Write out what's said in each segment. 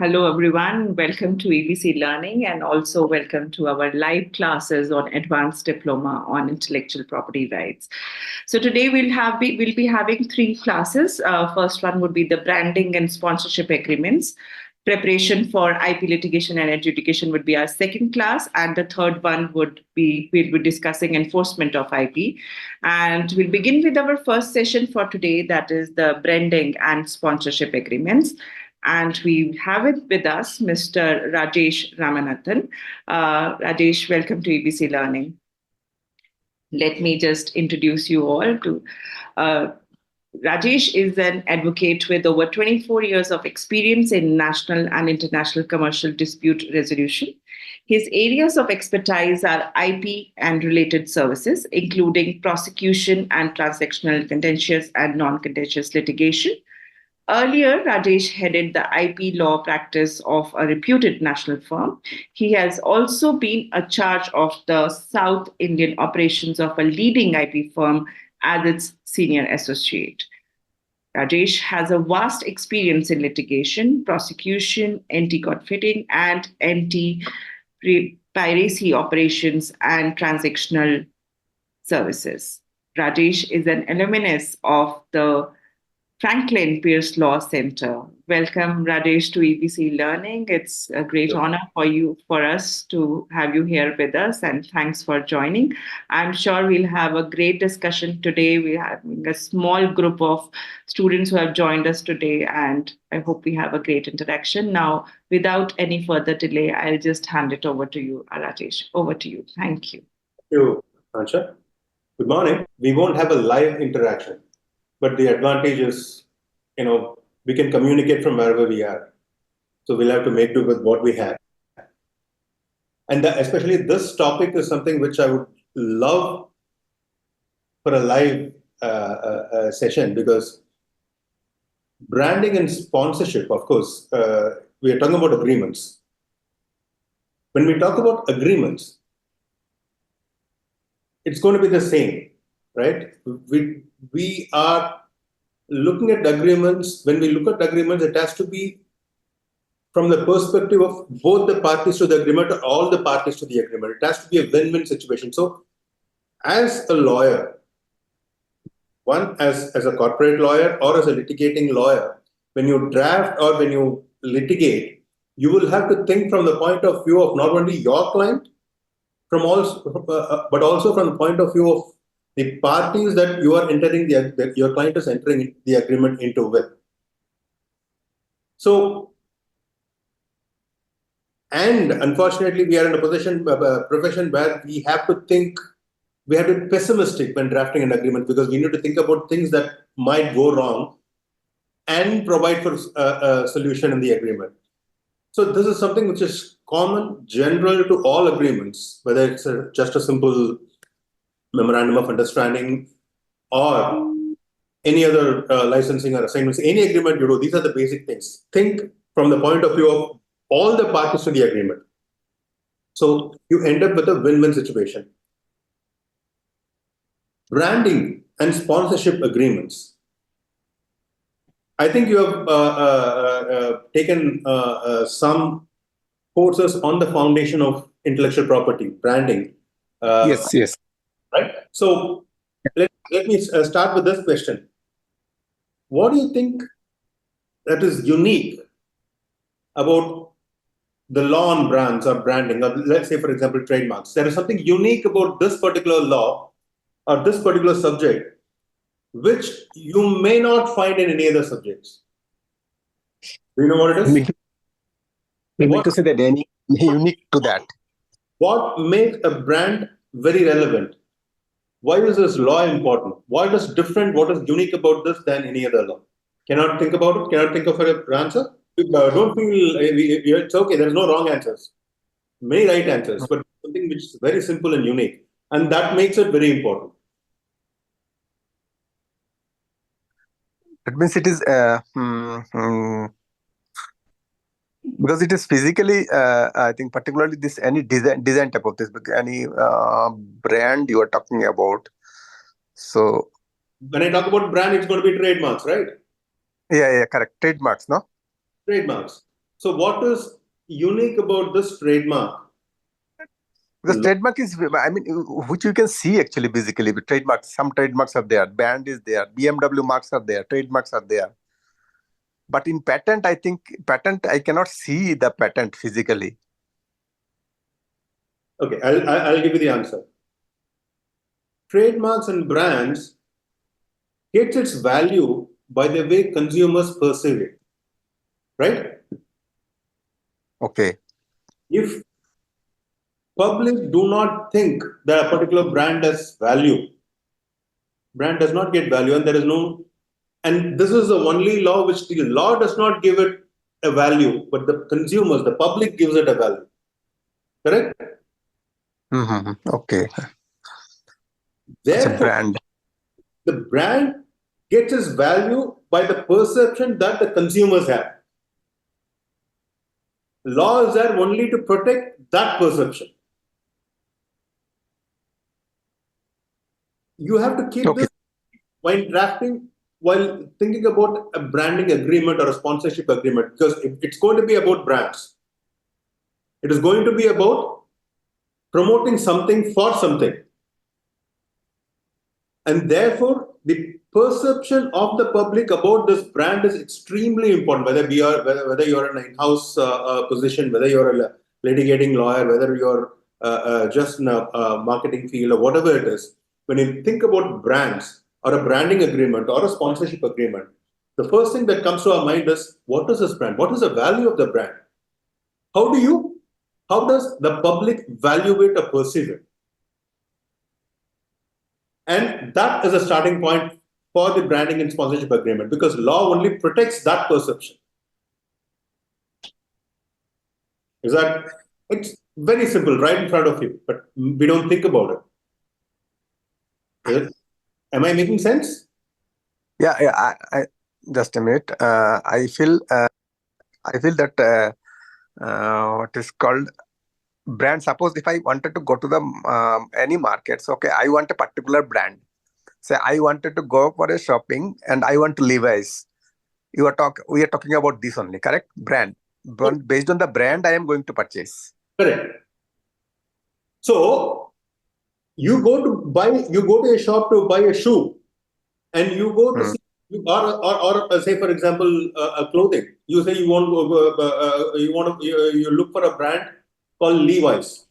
Hello, everyone. Welcome to EBC Learning and also welcome to our live classes on Advanced Diploma on Intellectual Property Rights. So today we'll be having three classes. First one would be the branding and sponsorship agreements. Preparation for IP litigation and adjudication would be our second class, and the third one we'll be discussing enforcement of IP. And we'll begin with our first session for today, that is the branding and sponsorship agreements. And we have it with us, Mr. Rajesh Ramanathan. Rajesh, welcome to EBC Learning. Let me just introduce you all to Rajesh is an advocate with over 24 years of experience in national and international commercial dispute resolution. His areas of expertise are IP and related services, including prosecution and transactional contentious and non-contentious litigation. Earlier, Rajesh headed the IP law practice of a reputed national firm. He has also been in charge of the South Indian operations of a leading IP firm as its senior associate. Rajesh has a vast experience in litigation, prosecution, anti-counterfeiting, and anti-piracy operations and transactional services. Rajesh is an alumnus of the Franklin Pierce Law Center. Welcome, Rajesh, to EBC Learning. It's a great honor for us to have you here with us, and thanks for joining. I'm sure we'll have a great discussion today. We're having a small group of students who have joined us today, and I hope we have a great interaction. Now, without any further delay, I'll just hand it over to you, Rajesh. Over to you. Thank you. Thank you, Ansha. Good morning. We won't have a live interaction, but the advantage is, we can communicate from wherever we are. So we'll have to make do with what we have. And especially this topic is something which I would love for a live session, because branding and sponsorship, of course, we are talking about agreements. When we talk about agreements, it's going to be the same, right? We are looking at agreements. When we look at agreements, it has to be from the perspective of both the parties to the agreement or all the parties to the agreement. It has to be a win-win situation. So as a lawyer, one as a corporate lawyer or as a litigating lawyer, when you draft or when you litigate, you will have to think from the point of view of not only your client, but also from the point of view of the parties that you are entering, that your client is entering the agreement into with. So, and unfortunately, we are in a profession where we have to be pessimistic when drafting an agreement, because we need to think about things that might go wrong and provide for a solution in the agreement. So this is something which is common, general to all agreements, whether it's just a simple memorandum of understanding or any other licensing or assignments, any agreement you do, these are the basic things. Think from the point of view of all the parties to the agreement. So you end up with a win-win situation. Branding and sponsorship agreements. I think you have taken some courses on the foundation of intellectual property, branding. Yes. Right. So let me start with this question. What do you think that is unique about the law on brands or branding, or let's say, for example, trademarks? There is something unique about this particular law or this particular subject, which you may not find in any other subjects. Do you know what it is? You mean to say that any unique to that? What makes a brand very relevant? Why is this law important? What is different? What is unique about this than any other law? Cannot think about it? Cannot think of an answer? Don't feel it's okay. There is no wrong answers. Many right answers, but something which is very simple and unique. And that makes it very important. That means it is because it is physically, I think particularly this any design type of this, any brand you are talking about. So when I talk about brand, it's going to be trademarks, right? Yeah, correct. Trademarks, no? Trademarks. So what is unique about this trademark? Because trademark is, I mean, which you can see actually basically. Trademarks, some trademarks are there, brand is there, BMW marks are there, trademarks are there. But in patent, I think I cannot see the patent physically. Okay, I'll give you the answer. Trademarks and brands gets its value by the way consumers perceive it, right? Okay. If public do not think that a particular brand has value, brand does not get value, and there is no, and this is the only law which the law does not give it a value, but the consumers, the public gives it a value. Correct? Mm-hmm. Okay. It's a Therefore, brand. the brand gets its value by the perception that the consumers have. Law is there only to protect that perception. You have to keep Okay. this while drafting, while thinking about a branding agreement or a sponsorship agreement, because it's going to be about brands. It is going to be about promoting something for something. And therefore, the perception of the public about this brand is extremely important. Whether you're in an in-house position, whether you're a litigating lawyer, whether you're just in a marketing field or whatever it is, when you think about brands or a branding agreement or a sponsorship agreement, the first thing that comes to our mind is, what is this brand? What is the value of the brand? How does the public value it or perceive it? And that is a starting point for the branding and sponsorship agreement, because law only protects that perception. Is that it's very simple, right in front of you, but we don't think about it. Am I making sense? Yeah. I just a minute. I feel that what is called brand. Suppose if I wanted to go to the any markets, okay, I want a particular brand. Say I wanted to go for a shopping and I want Levi's. We are talking about this only, correct? Brand. Based on the brand, I am going to purchase. Correct. So you go to a shop to buy a shoe, and you go to see, or say for example, a clothing. You say you look for a brand called Levi's.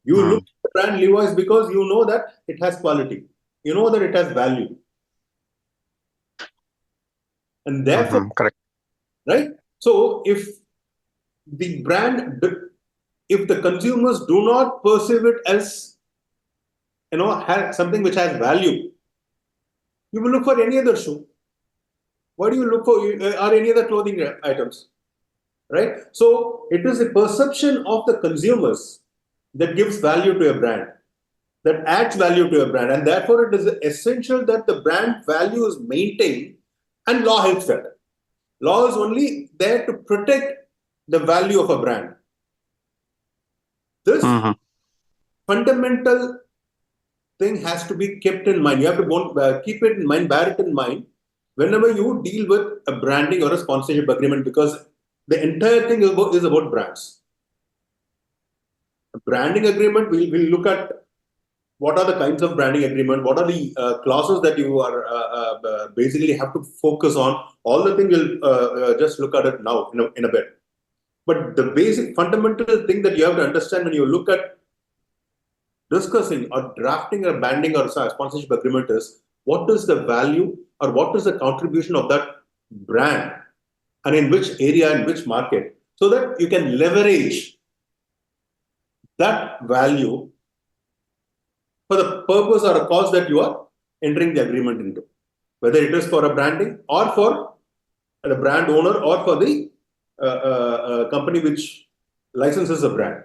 You look at the brand Levi's because you know that it has quality. You know that it has value. And therefore, Correct. right? So if the if the consumers do not perceive it as, has something which has value, you will look for any other shoe. Why do you look for or any other clothing items? Right? So it is a perception of the consumers that gives value to a brand, that adds value to a brand, and therefore it is essential that the brand value is maintained, and law helps that. Law is only there to protect the value of a brand. This fundamental thing has to be kept in mind. You have to keep it in mind, bear it in mind whenever you deal with a branding or a sponsorship agreement, because the entire thing is about brands. A branding agreement, we'll look at what are the kinds of branding agreement, what are the clauses that you are basically have to focus on. All the things we'll just look at it now in a bit. But the basic fundamental thing that you have to understand when you look at discussing or drafting a branding or sponsorship agreement is, what is the value or what is the contribution of that brand, and in which area, in which market, so that you can leverage that value for the purpose or a cause that you are entering the agreement into, whether it is for a branding or for the brand owner or for the company which licenses a brand.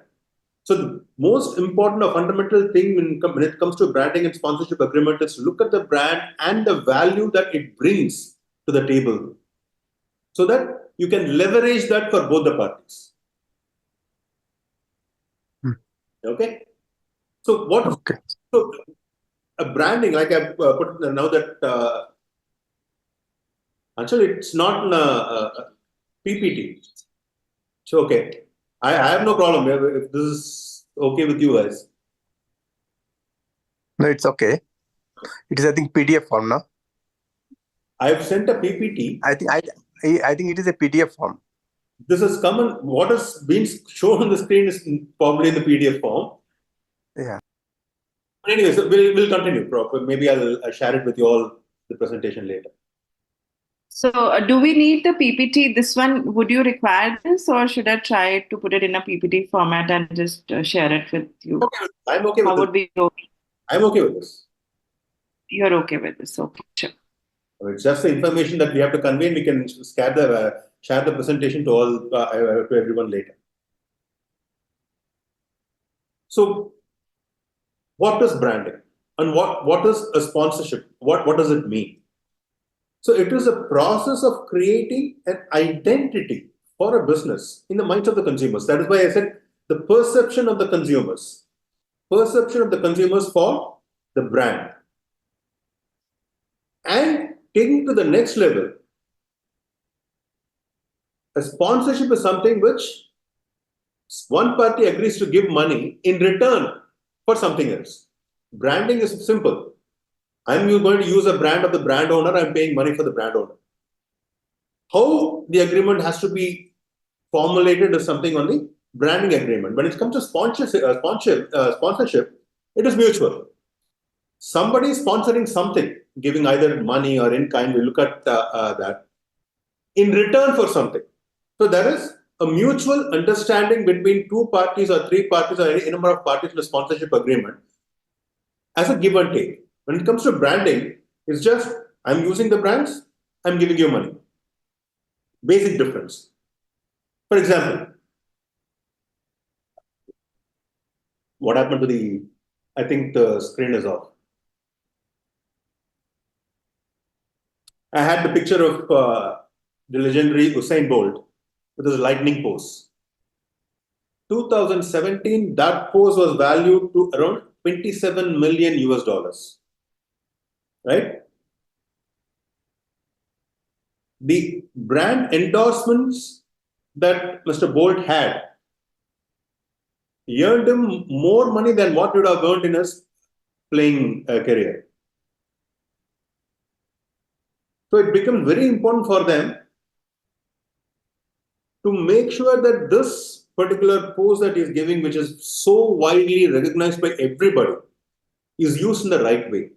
So the most important or fundamental thing when it comes to branding and sponsorship agreement is look at the brand and the value that it brings to the table, so that you can leverage that for both the parties. Okay. So so a branding, like I put now that actually it's not PPT. So, okay. I have no problem if this is okay with you guys. No, it's okay. It is, I think, PDF form, no? I've sent a PPT. I think it is a PDF form. This is common. What is being shown on the screen is probably in the PDF form. Yeah. But anyway, so we'll continue. Maybe I'll share it with you all the presentation later. So, do we need the PPT? This one, would you require this, or should I try to put it in a PPT format and just share it with you? Okay, I'm okay with How would this. we go? I'm okay with this. You're okay with this? Okay, sure. It's just the information that we have to convey. We can share the presentation to all to everyone later. So, what is branding, and what is a sponsorship? What does it mean? So, it is a process of creating an identity for a business in the minds of the consumers. That is why I said the perception of the consumers for the brand, and taking to the next level. A sponsorship is something which one party agrees to give money in return for something else. Branding is simple. I'm going to use a brand of the brand owner, I'm paying money for the brand owner. How the agreement has to be formulated is something on the branding agreement. When it comes to sponsorship, it is mutual. Somebody is sponsoring something, giving either money or in kind, we look at that, in return for something. So there is a mutual understanding between two parties or three parties or any number of parties in a sponsorship agreement as a give and take. When it comes to branding, it's just I'm using the brands, I'm giving you money. Basic difference. For example, what happened to I think the screen is off. I had the picture of the legendary Usain Bolt with his lightning pose. 2017, that pose was valued to around 27 million US dollars. Right? The brand endorsements that Mr. Bolt had earned him more money than what he would have earned in his playing career. So it becomes very important for them to make sure that this particular pose that he is giving, which is so widely recognized by everybody, is used in the right way.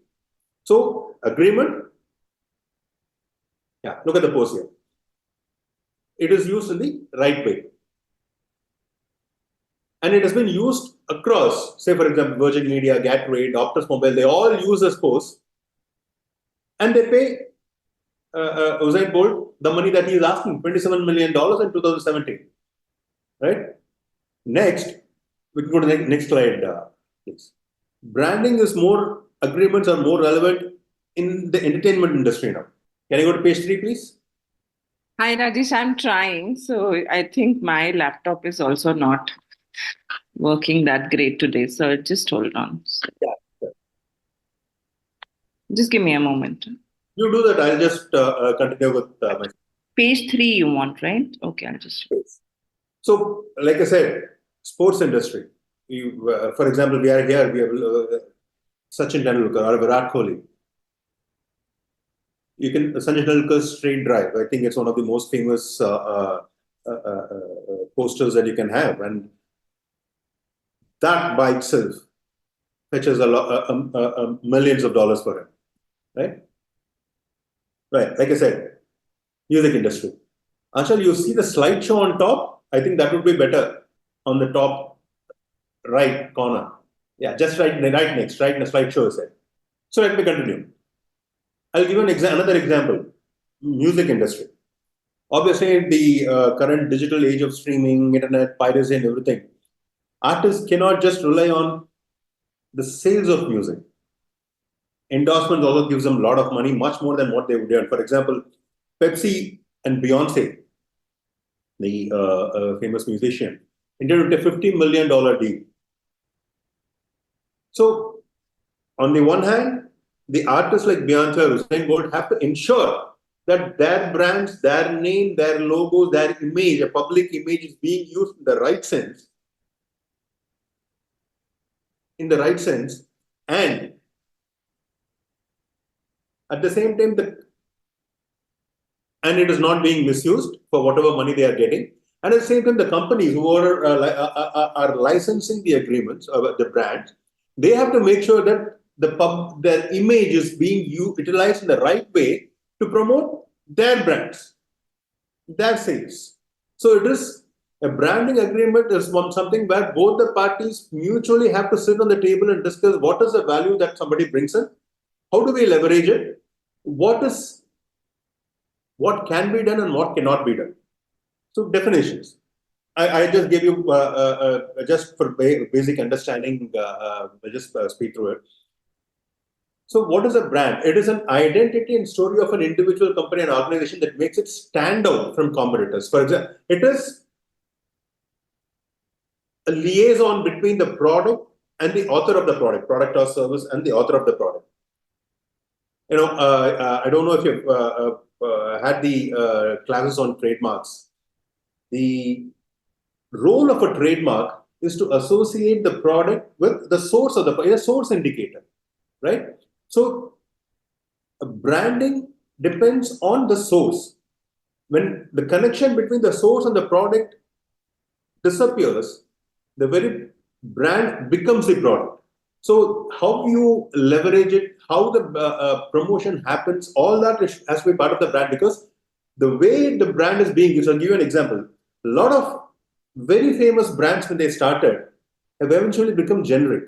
So, agreement. Yeah, look at the pose here. It is used in the right way. And it has been used across, say, for example, Virgin Media, Gatorade, Optus Mobile, they all use this pose. And they pay Usain Bolt the money that he is asking, $27 million in 2017. Right? Next, we can go to the next slide, please. Branding is more, agreements are more relevant in the entertainment industry now. Can I go to page 3, please? Hi, Rajesh. I'm trying. So I think my laptop is also not working that great today. So just hold on. Yeah. Just give me a moment. You do that. I'll just continue with my Page 3 you want, right? Okay, I'll just. So, like I said, sports industry. For example, we are here. We have Sachin Tendulkar or Virat Kohli. You can Sanjay Tendulkar's straight drive. I think it's one of the most famous posters that you can have, and that by itself fetches a lot, millions of dollars for him, right? Right. Like I said, music industry. Anshul, you see the slideshow on top? I think that would be better on the top right corner. Yeah, just right in the slideshow is it. So let me continue. I'll give another example. Music industry. Obviously, the current digital age of streaming, internet, piracy, and everything, artists cannot just rely on the sales of music. Endorsements also gives them a lot of money, much more than what they would earn. For example, Pepsi and Beyonce, the famous musician, entered a $50 million deal. So, on the one hand, the artists like Beyonce or Usain Bolt have to ensure that their brands, their name, their logos, their image, a public image is being used in the right sense, and at the same time, and it is not being misused for whatever money they are getting. And at the same time, the companies who are licensing the agreements, the brands, they have to make sure that their image is being utilized in the right way to promote their brands, their sales. So it is a branding agreement is something where both the parties mutually have to sit on the table and discuss what is the value that somebody brings in, how do we leverage it, what can be done and what cannot be done. So definitions. I just gave you just for basic understanding. Just speak through it. So what is a brand? It is an identity and story of an individual, company, and organization that makes it stand out from competitors. For example, it is a liaison between the product and the author of the product or service, and the author of the product. I don't know if you've had the classes on trademarks. The role of a trademark is to associate the product with the source of a source indicator, right? So branding depends on the source. When the connection between the source and the product disappears, the very brand becomes the product. So how you leverage it, how the promotion happens, all that has to be part of the brand, because the way the brand is being used. I'll give you an example. A lot of very famous brands, when they started, have eventually become generic.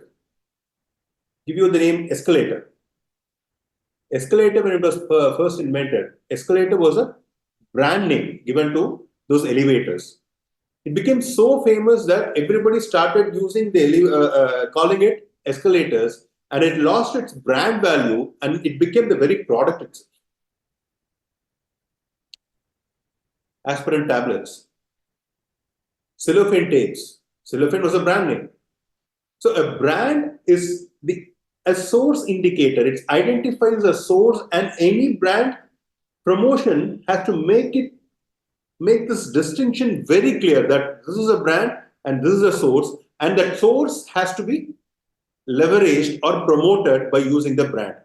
Give you the name Escalator. Escalator, when it was first invented, Escalator was a brand name given to those elevators. It became so famous that everybody started using calling it escalators, and it lost its brand value, and it became the very product itself. Aspirin tablets, cellophane tapes. Cellophane was a brand name. So a brand is a source indicator. It identifies a source, and any brand promotion has to make this distinction very clear that this is a brand and this is a source, and that source has to be leveraged or promoted by using the brand.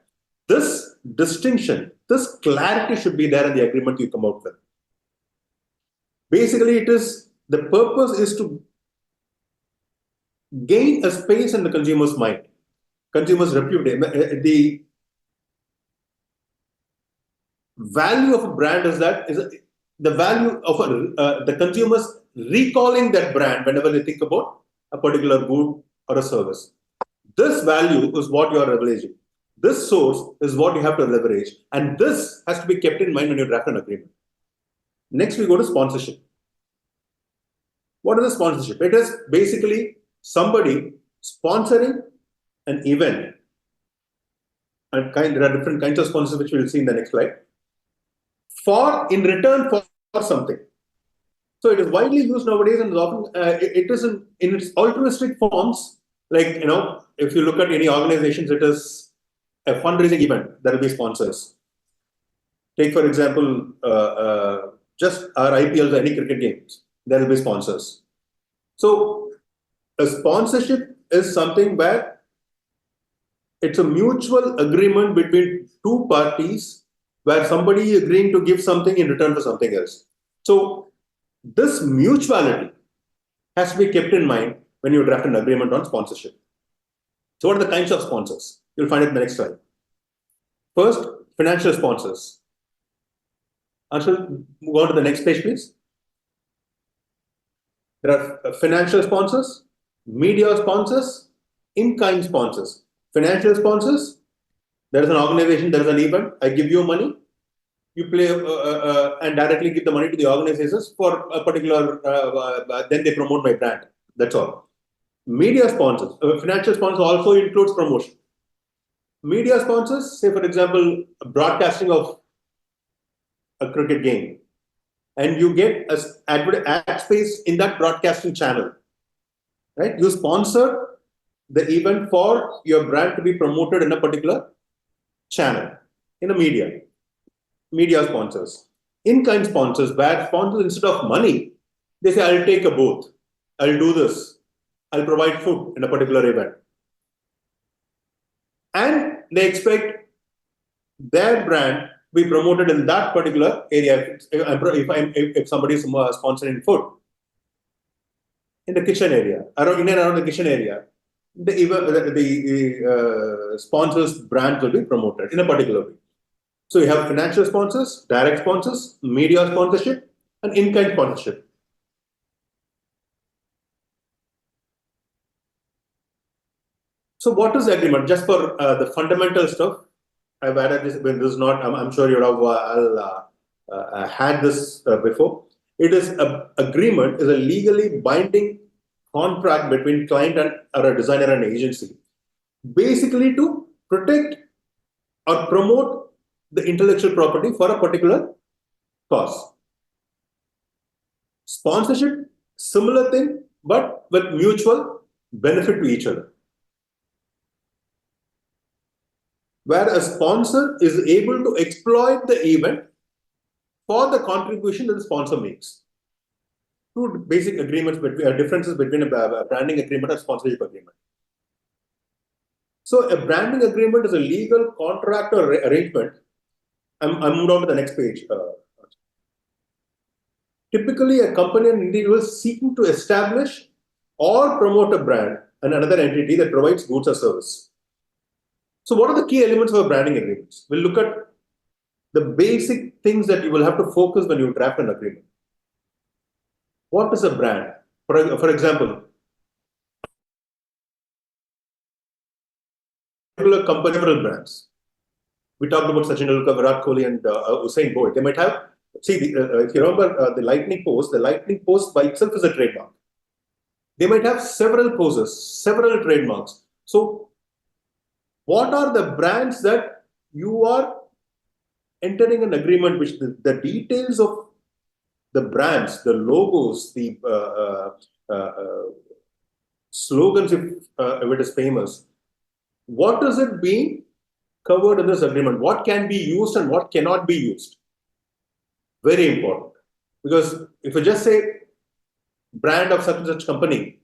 This distinction, this clarity should be there in the agreement you come out with. Basically, the purpose is to gain a space in the consumer's mind, consumer's reputation. The value of a brand is the value of the consumers recalling that brand whenever they think about a particular good or a service. This value is what you are leveraging. This source is what you have to leverage. And this has to be kept in mind when you draft an agreement. Next, we go to sponsorship. What is a sponsorship? It is basically somebody sponsoring an event. And there are different kinds of sponsors, which we will see in the next slide. In return for something. So it is widely used nowadays, and often it is in its altruistic forms. Like, if you look at any organizations, it is a fundraising event. There will be sponsors. Take, for example, just our IPLs or any cricket games. There will be sponsors. So a sponsorship is something where it's a mutual agreement between two parties, where somebody is agreeing to give something in return for something else. So this mutuality has to be kept in mind when you draft an agreement on sponsorship. So what are the kinds of sponsors? You'll find it in the next slide. First, financial sponsors. Anshul, move on to the next page, please. There are financial sponsors, media sponsors, in-kind sponsors. Financial sponsors, there is an organization, there is an event, I give you money, you play and directly give the money to the organizations for a particular, then they promote my brand. That's all. Media sponsors, financial sponsors also includes promotion. Media sponsors, say for example, broadcasting of a cricket game, and you get ad space in that broadcasting channel, right? You sponsor the event for your brand to be promoted in a particular channel, in a media. media sponsors. In-kind sponsors, where sponsors instead of money, they say, I'll take a booth, I'll do this, I'll provide food in a particular event. And they expect their brand to be promoted in that particular area. If somebody is sponsoring food in the kitchen area, in and around the kitchen area, the sponsors' brand will be promoted in a particular way. So you have financial sponsors, direct sponsors, media sponsorship, and in-kind sponsorship. So what is the agreement? Just for the fundamental stuff, I've added this. When this is not, I'm sure you have had this before. It is a agreement is a legally binding contract between client and or a designer and agency, basically to protect or promote the intellectual property for a particular cause. Sponsorship, similar thing, but with mutual benefit to each other. Where a sponsor is able to exploit the event for the contribution that the sponsor makes. Two basic agreements between differences between a branding agreement and sponsorship agreement. So a branding agreement is a legal contract or arrangement. I'm moved on to the next page. Typically, a company and individual seeking to establish or promote a brand and another entity that provides goods or service. So what are the key elements of a branding agreements? We'll look at the basic things that you will have to focus when you draft an agreement. What is a brand? For example, particular company, several brands. We talked about Sachin Tendulkar, Virat Kohli, and Usain Bolt. They might have, if you remember the lightning post by itself is a trademark. They might have several poses, several trademarks. So what are the brands that you are entering an agreement which the details of the brands, the logos, the slogans, if it is famous, what is it being covered in this agreement? What can be used and what cannot be used? Very important. Because if you just say brand of such and such company,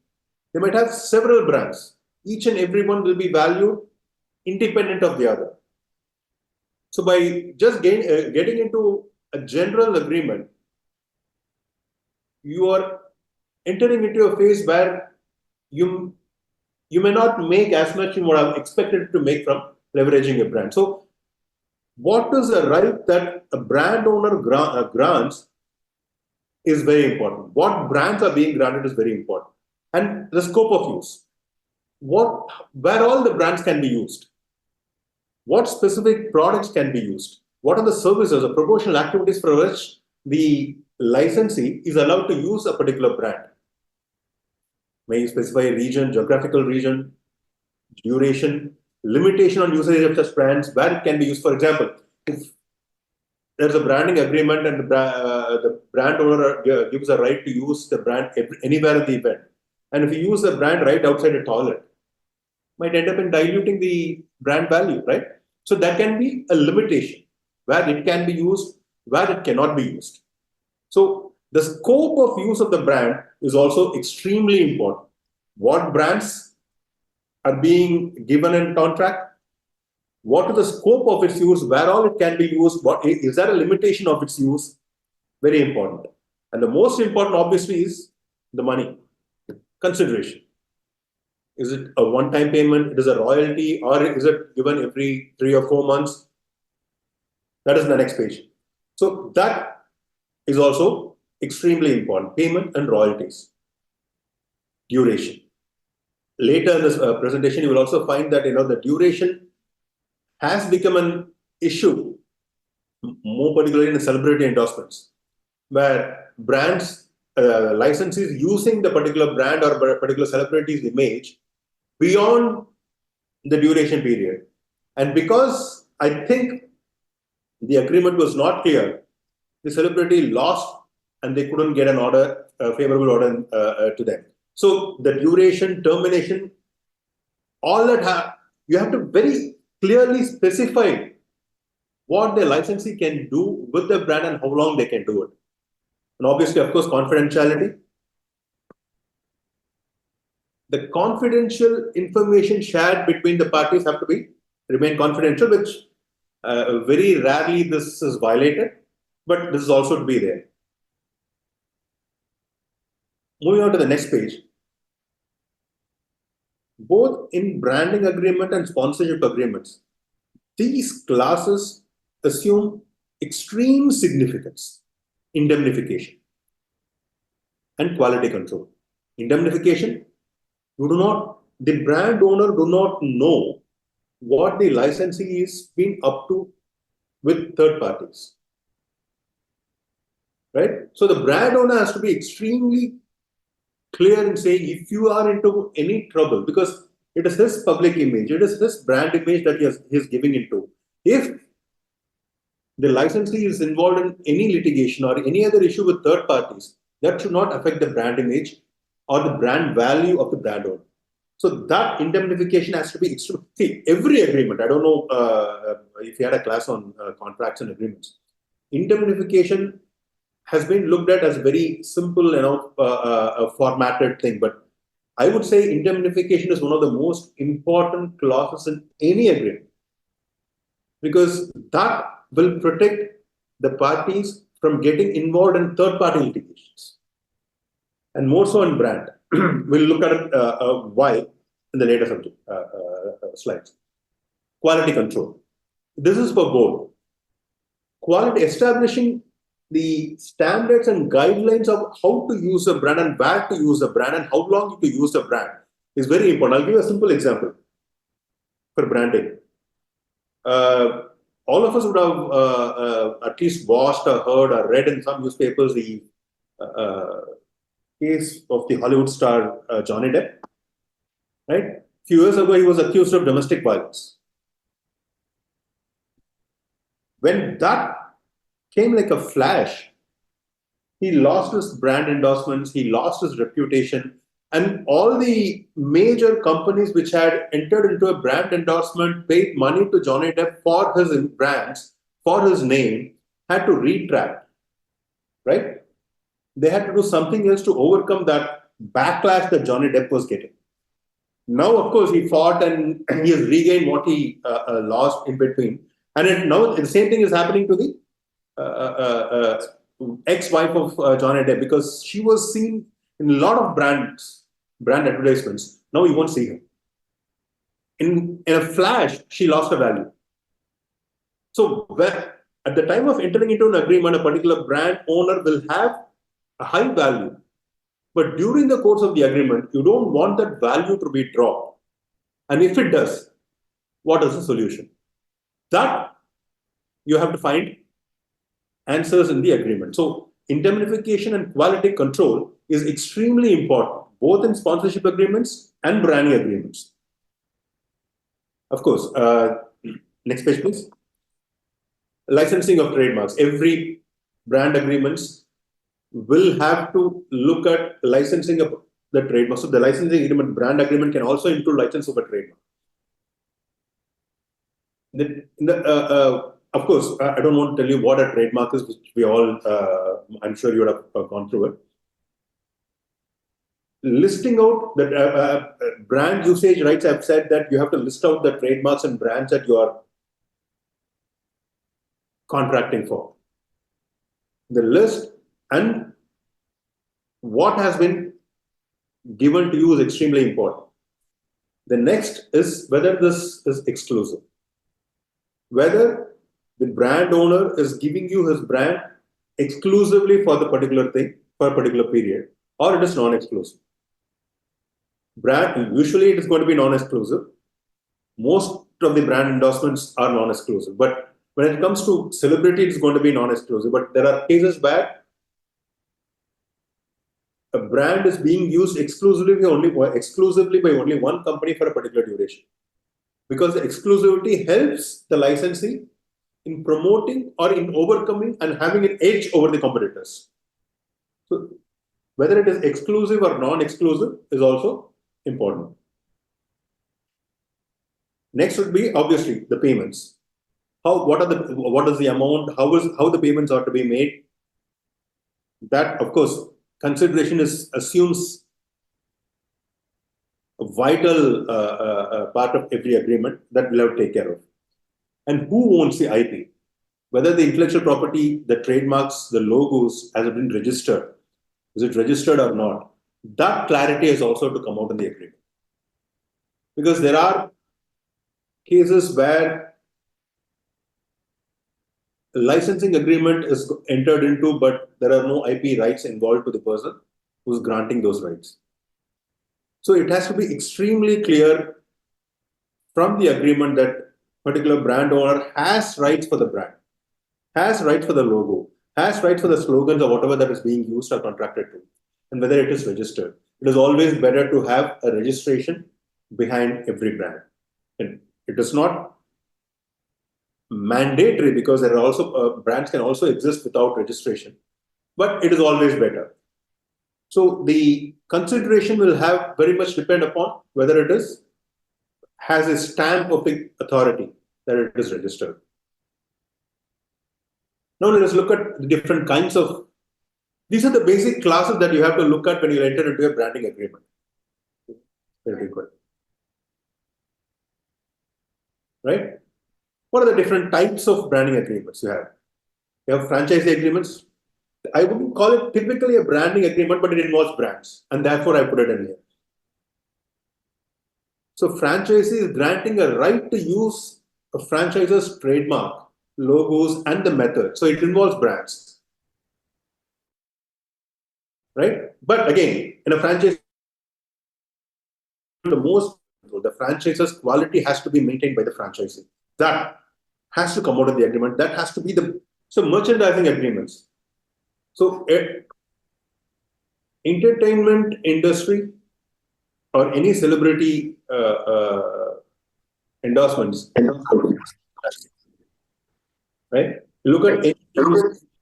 they might have several brands. Each and every one will be valued independent of the other. So by just getting into a general agreement, you are entering into a phase where you may not make as much you would have expected to make from leveraging a brand. So what is the right that a brand owner grants is very important. What brands are being granted is very important. And the scope of use. Where all the brands can be used. What specific products can be used? What are the services or promotional activities for which the licensee is allowed to use a particular brand? May you specify region, geographical region, duration, limitation on usage of such brands, where it can be used. For example, if there's a branding agreement and the brand owner gives a right to use the brand anywhere in the event, and if you use the brand right outside a toilet, might end up in diluting the brand value, right? So that can be a limitation where it can be used, where it cannot be used. So the scope of use of the brand is also extremely important. What brands are being given in contract? What is the scope of its use? Where all it can be used? Is there a limitation of its use? Very important. And the most important, obviously, is the money consideration. Is it a one-time payment? Is it a royalty? Or is it given every 3 or 4 months? That is the next page. So that is also extremely important. Payment and royalties. Duration. Later in this presentation, you will also find that the duration has become an issue, more particularly in celebrity endorsements, where brands, licensees using the particular brand or particular celebrity's image beyond the duration period. And because I think the agreement was not clear, the celebrity lost and they couldn't get an order, a favorable order to them. So the duration, termination, all that you have to very clearly specify what the licensee can do with the brand and how long they can do it. And obviously, of course, confidentiality. The confidential information shared between the parties have to remain confidential, which very rarely this is violated, but this is also to be there. Moving on to the next page. Both in branding agreement and sponsorship agreements, these clauses assume extreme significance: indemnification and quality control. Indemnification, the brand owner do not know what the licensee is been up to with third parties, right? So the brand owner has to be extremely clear in saying if you are into any trouble, because it is his public image, it is his brand image that he is giving into. If the licensee is involved in any litigation or any other issue with third parties, that should not affect the brand image or the brand value of the brand owner. So that indemnification has to be extreme. See, every agreement, I don't know if you had a class on contracts and agreements, indemnification has been looked at as a very simple, formatted thing. But I would say indemnification is one of the most important clauses in any agreement, because that will protect the parties from getting involved in third-party litigations, and more so in brand. We'll look at it why in the later subject slides. Quality control. This is for both. Quality, establishing the standards and guidelines of how to use a brand and where to use a brand and how long to use a brand is very important. I'll give you a simple example for branding. All of us would have at least watched or heard or read in some newspapers the case of the Hollywood star Johnny Depp. Right? A few years ago, he was accused of domestic violence. When that came like a flash, he lost his brand endorsements, he lost his reputation, and all the major companies which had entered into a brand endorsement, paid money to Johnny Depp for his brands, for his name, had to retract, right? They had to do something else to overcome that backlash that Johnny Depp was getting. Now, of course, he fought and he has regained what he lost in between. And now the same thing is happening to the ex-wife of Johnny Depp, because she was seen in a lot of brand advertisements. Now you won't see her. In a flash, she lost her value. So at the time of entering into an agreement, a particular brand owner will have a high value. But during the course of the agreement, you don't want that value to be dropped. And if it does, what is the solution? That you have to find answers in the agreement. So indemnification and quality control is extremely important, both in sponsorship agreements and branding agreements. Of course, next page, please. Licensing of trademarks. Every brand agreements will have to look at licensing of the trademark. So the licensing agreement, brand agreement can also include license of a trademark. Of course, I don't want to tell you what a trademark is, which we all, I'm sure you would have gone through it. Listing out the brand usage rights, I've said that you have to list out the trademarks and brands that you are contracting for. The list and what has been given to you is extremely important. The next is whether this is exclusive. Whether the brand owner is giving you his brand exclusively for the particular thing, for a particular period, or it is non-exclusive. Brand, usually it is going to be non-exclusive. Most of the brand endorsements are non-exclusive. But when it comes to celebrity, it's going to be non-exclusive. But there are cases where a brand is being used exclusively by only one company for a particular duration. Because the exclusivity helps the licensee in promoting or in overcoming and having an edge over the competitors. So whether it is exclusive or non-exclusive is also important. Next would be obviously the payments. what is the amount, how the payments are to be made. That, of course, consideration assumes a vital part of every agreement that we'll have to take care of. And who owns the IP? Whether the intellectual property, the trademarks, the logos has been registered. Is it registered or not? That clarity is also to come out in the agreement. Because there are cases where a licensing agreement is entered into, but there are no IP rights involved to the person who's granting those rights. So it has to be extremely clear from the agreement that particular brand owner has rights for the brand, has rights for the logo, has rights for the slogans or whatever that is being used or contracted to, and whether it is registered. It is always better to have a registration behind every brand. And it is not mandatory, because there are also brands can also exist without registration, but it is always better. So the consideration will have very much depend upon whether it has a stamp of the authority that it is registered. Now let us look at the different kinds of. These are the basic classes that you have to look at when you enter into a branding agreement. Very good. Right? What are the different types of branding agreements you have? You have franchise agreements. I wouldn't call it typically a branding agreement, but it involves brands, and therefore I put it in here. So franchisee is granting a right to use a franchisor's trademark, logos, and the method. So it involves brands, right? But again, in a franchise, the franchisor's quality has to be maintained by the franchisee. That has to come out of the agreement. That has to be so merchandising agreements. So entertainment industry or any celebrity endorsements, right? Look at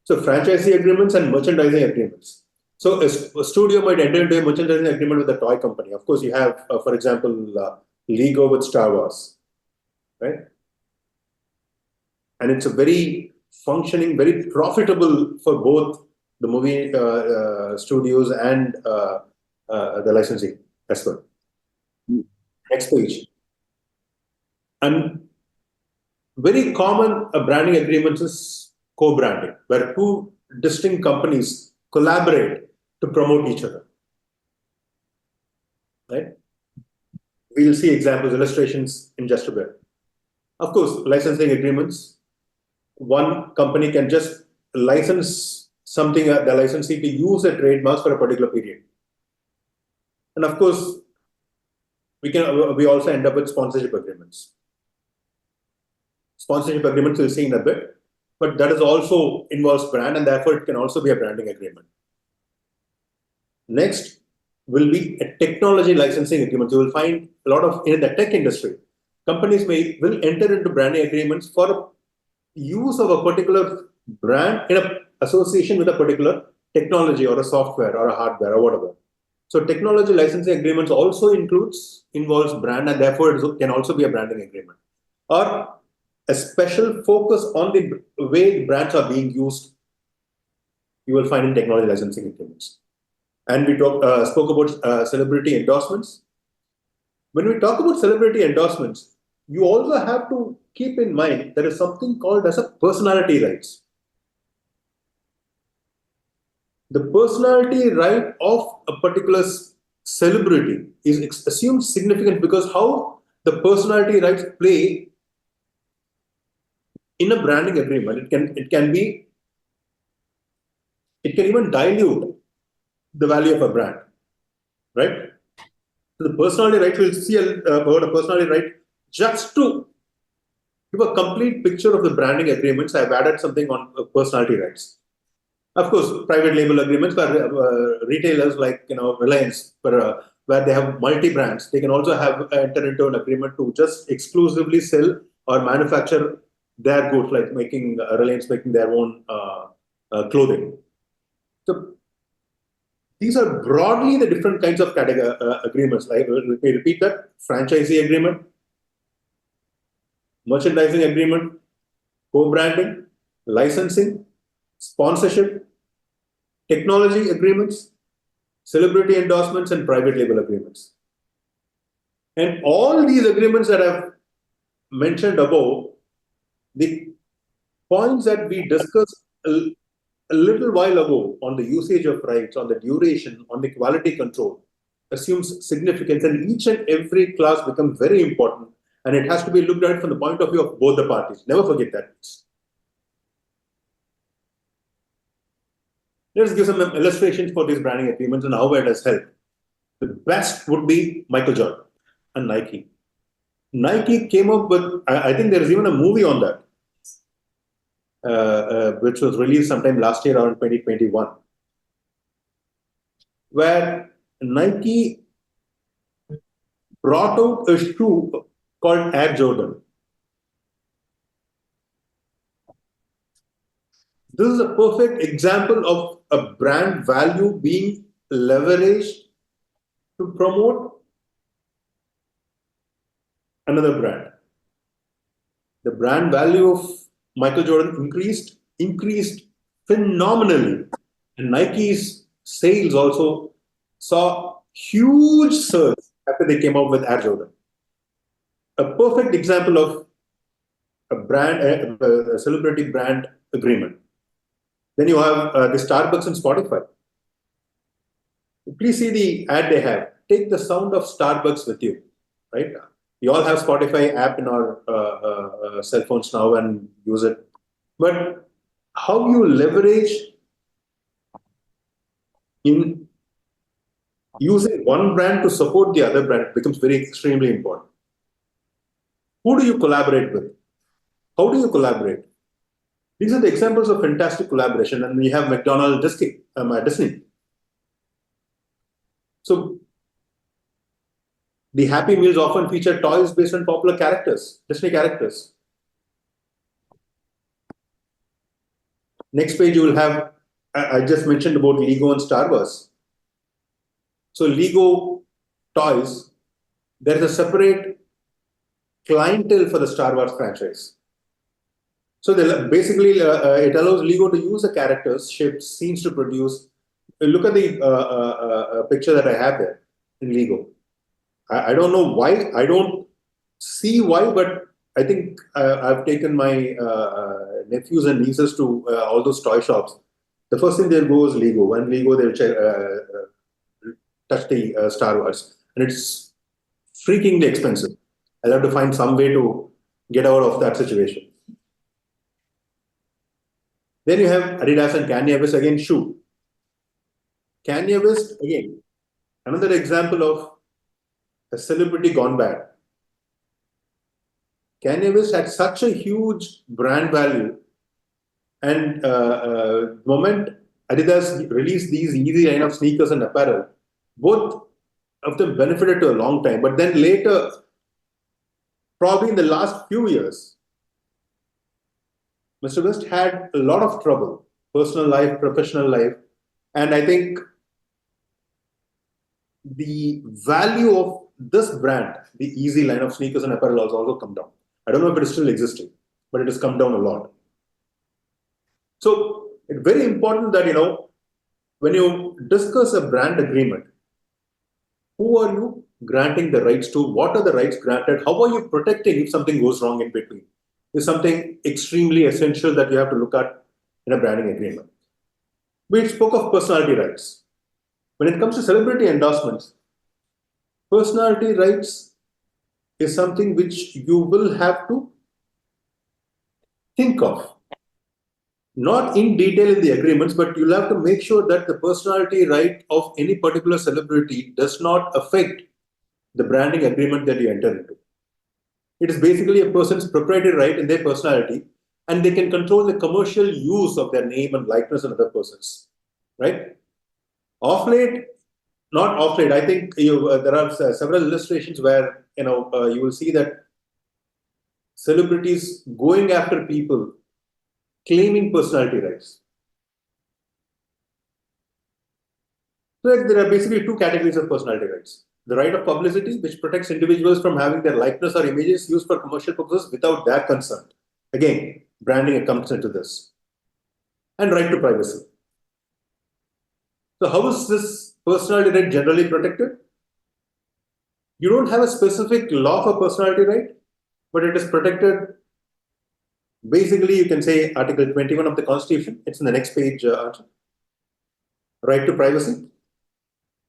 franchisee agreements and merchandising agreements. So a studio might enter into a merchandising agreement with a toy company. Of course, you have, for example, Lego with Star Wars, right? And it's a very functioning, very profitable for both the movie studios and the licensing as well. Next page. And very common branding agreements is co-branding, where two distinct companies collaborate to promote each other. Right? We'll see examples, illustrations in just a bit. Of course, licensing agreements. One company can just license something, the licensee to use a trademark for a particular period. And of course, we also end up with sponsorship agreements. Sponsorship agreements we'll see in a bit, but that is also involves brand, and therefore it can also be a branding agreement. Next will be a technology licensing agreement. You will find a lot of in the tech industry, companies will enter into branding agreements for use of a particular brand in a association with a particular technology or a software or a hardware or whatever. So technology licensing agreements also involves brand, and therefore it can also be a branding agreement. Or a special focus on the way brands are being used, you will find in technology licensing agreements. And we spoke about celebrity endorsements. When we talk about celebrity endorsements, you also have to keep in mind there is something called as a personality rights. The personality right of a particular celebrity is assumed significant, because how the personality rights play in a branding agreement, it can even dilute the value of a brand, right? So the personality right, we'll see about a personality right. Just to give a complete picture of the branding agreements, I've added something on personality rights. Of course, private label agreements for retailers like Reliance, where they have multi-brands, they can also have enter into an agreement to just exclusively sell or manufacture their goods, like Reliance making their own clothing. So these are broadly the different kinds of agreements. Let me repeat that: franchisee agreement, merchandising agreement, co-branding, licensing, sponsorship, technology agreements, celebrity endorsements, and private label agreements. And all these agreements that I've mentioned above, the points that we discussed a little while ago on the usage of rights, on the duration, on the quality control, assumes significance, and each and every clause becomes very important, and it has to be looked at from the point of view of both the parties. Never forget that. Let's give some illustrations for these branding agreements and how it has helped. The best would be Michael Jordan and Nike. Nike came up with, I think there is even a movie on that, which was released sometime last year around 2021, where Nike brought out a shoe called Air Jordan. This is a perfect example of a brand value being leveraged to promote another brand. The brand value of Michael Jordan increased phenomenally, and Nike's sales also saw huge surge after they came out with Air Jordan. A perfect example of a celebrity brand agreement. Then you have the Starbucks and Spotify. Please see the ad they have. Take the sound of Starbucks with you, right? We all have Spotify app in our cell phones now and use it. But how you leverage in using one brand to support the other brand becomes very extremely important. Who do you collaborate with? How do you collaborate? These are the examples of fantastic collaboration, and we have McDonald's, Disney. So the Happy Meals often feature toys based on popular characters, Disney characters. Next page you will have, I just mentioned about Lego and Star Wars. So Lego toys, there is a separate clientele for the Star Wars franchise. So basically, it allows Lego to use the characters, ships, scenes to produce. Look at the picture that I have there in Lego. I don't know why. I don't see why, but I think I've taken my nephews and nieces to all those toy shops. The first thing they'll go is Lego. When Lego, they'll touch the Star Wars. And it's freakingly expensive. I'll have to find some way to get out of that situation. Then you have Adidas and Kanye West, again, shoe. Kanye West, again, another example of a celebrity gone bad. Kanye West had such a huge brand value, and the moment Adidas released these easy line of sneakers and apparel, both of them benefited to a long time. But then later, probably in the last few years, Mr. West had a lot of trouble, personal life, professional life, and I think the value of this brand, the easy line of sneakers and apparel, has also come down. I don't know if it is still existing, but it has come down a lot. So it's very important that, when you discuss a brand agreement, who are you granting the rights to? What are the rights granted? How are you protecting if something goes wrong in between? Is something extremely essential that you have to look at in a branding agreement. We spoke of personality rights. When it comes to celebrity endorsements, personality rights is something which you will have to think of. Not in detail in the agreements, but you'll have to make sure that the personality right of any particular celebrity does not affect the branding agreement that you enter into. It is basically a person's proprietary right in their personality, and they can control the commercial use of their name and likeness on other persons, right? Off late, not off late. I think there are several illustrations where you will see that celebrities going after people claiming personality rights. So there are basically two categories of personality rights. The right of publicity, which protects individuals from having their likeness or images used for commercial purposes without their consent. Again, branding comes into this. And right to privacy. So how is this personality right generally protected? You don't have a specific law for personality right, but it is protected. Basically, you can say Article 21 of the Constitution. It's in the next page, right to privacy.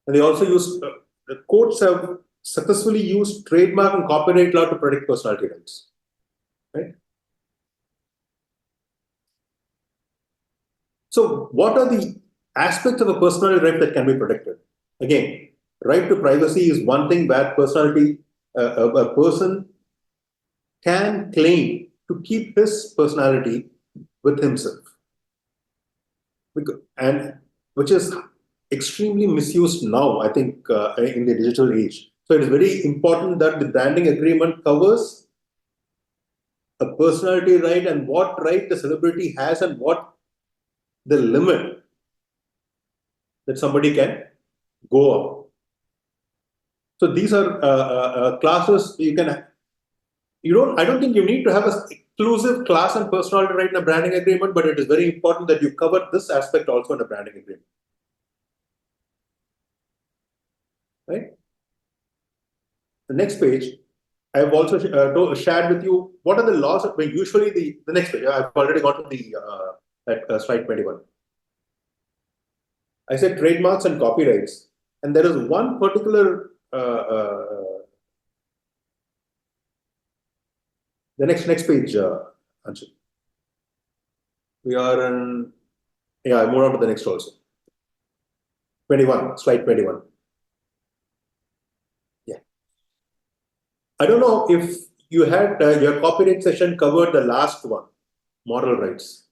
And they also use, the courts have successfully used trademark and copyright law to protect personality rights. Right? So what are the aspects of a personality right that can be protected? Again, right to privacy is one thing where personality, a person can claim to keep his personality with himself. And which is extremely misused now, I think, in the digital age. So it is very important that the branding agreement covers a personality right and what right the celebrity has and what the limit that somebody can go up. So these are classes you can. I don't think you need to have an exclusive class and personality right in a branding agreement, but it is very important that you cover this aspect also in a branding agreement. Right? The next page, I have also shared with you what are the laws. Usually the next page, I've already got to the slide 21. I said trademarks and copyrights, and there is one particular the next page, Anshul. We are in, I move on to the next also. 21, slide 21. Yeah. I don't know if you had your copyright session covered the last one, moral rights.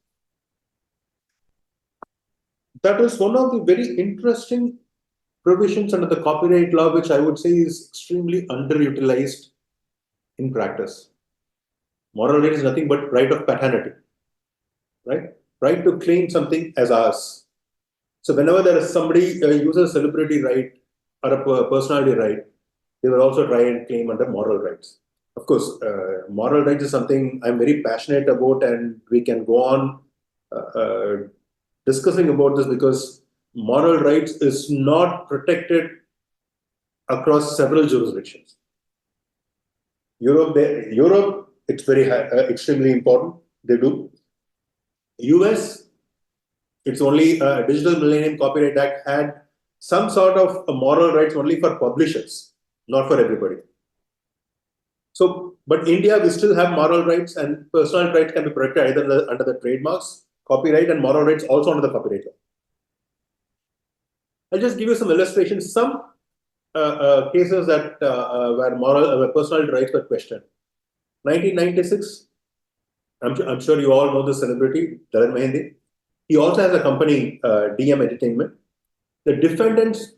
That is one of the very interesting provisions under the copyright law, which I would say is extremely underutilized in practice. Moral right is nothing but right of paternity, right? Right to claim something as ours. So whenever there is somebody uses a celebrity right or a personality right, they will also try and claim under moral rights. Of course, moral rights is something I'm very passionate about, and we can go on discussing about this because moral rights is not protected across several jurisdictions. Europe, it's very extremely important. They do. US, it's only Digital Millennium Copyright Act had some sort of moral rights only for publishers, not for everybody. So, but India, we still have moral rights, and personal rights can be protected either under the trademarks, copyright, and moral rights also under the copyright law. I'll just give you some illustrations. Some cases that where personal rights were questioned. 1996, I'm sure you all know the celebrity, Dalar Mehendi. He also has a company, DM Entertainment. The defendants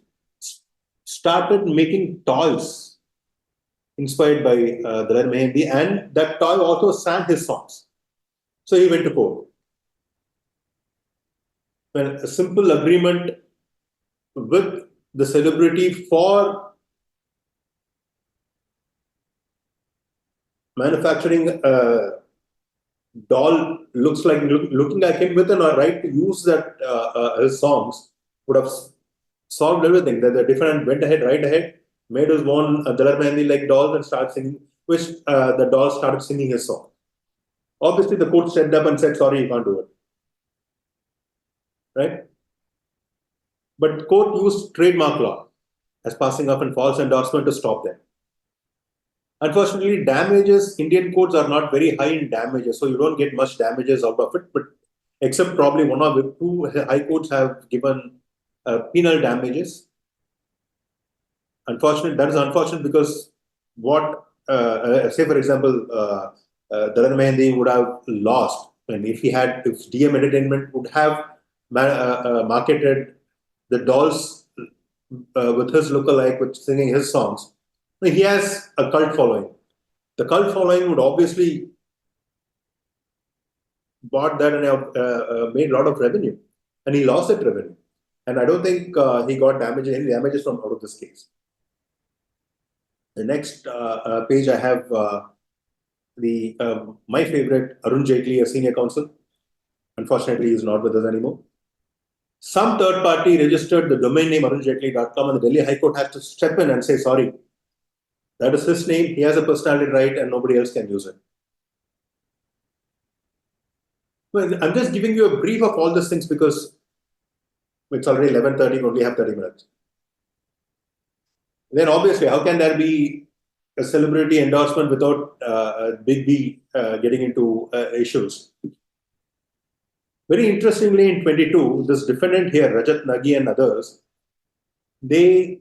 started making toys inspired by Dalar Mehendi, and that toy also sang his songs. So he went to court. When a simple agreement with the celebrity for manufacturing a doll looking like him with a right to use that his songs would have solved everything. The defendant went right ahead, made his own Dalar Mehendi like dolls and started singing, which the doll started singing his song. Obviously, the court stepped up and said, sorry, you can't do it. Right? But court used trademark law as passing off and false endorsement to stop them. Unfortunately, damages, Indian courts are not very high in damages, so you don't get much damages out of it, but except probably one or two high courts have given penal damages. That is unfortunate because what, say for example, Dalar Mehendi would have lost, and if DM Entertainment would have marketed the dolls with his lookalike, with singing his songs, he has a cult following. The cult following would obviously bought that and made a lot of revenue, and he lost that revenue. And I don't think he got any damages from out of this case. The next page I have my favorite, Arun Jaitley, a senior counsel. Unfortunately, he is not with us anymore. Some third party registered the domain name arunjaitley.com, and the Delhi High Court has to step in and say, sorry, that is his name, he has a personality right, and nobody else can use it. Well, I'm just giving you a brief of all these things because it's already 11:30, we only have 30 minutes. Then obviously, how can there be a celebrity endorsement without Big B getting into issues? Very interestingly, in 22, this defendant here, Rajat Nagi and others, they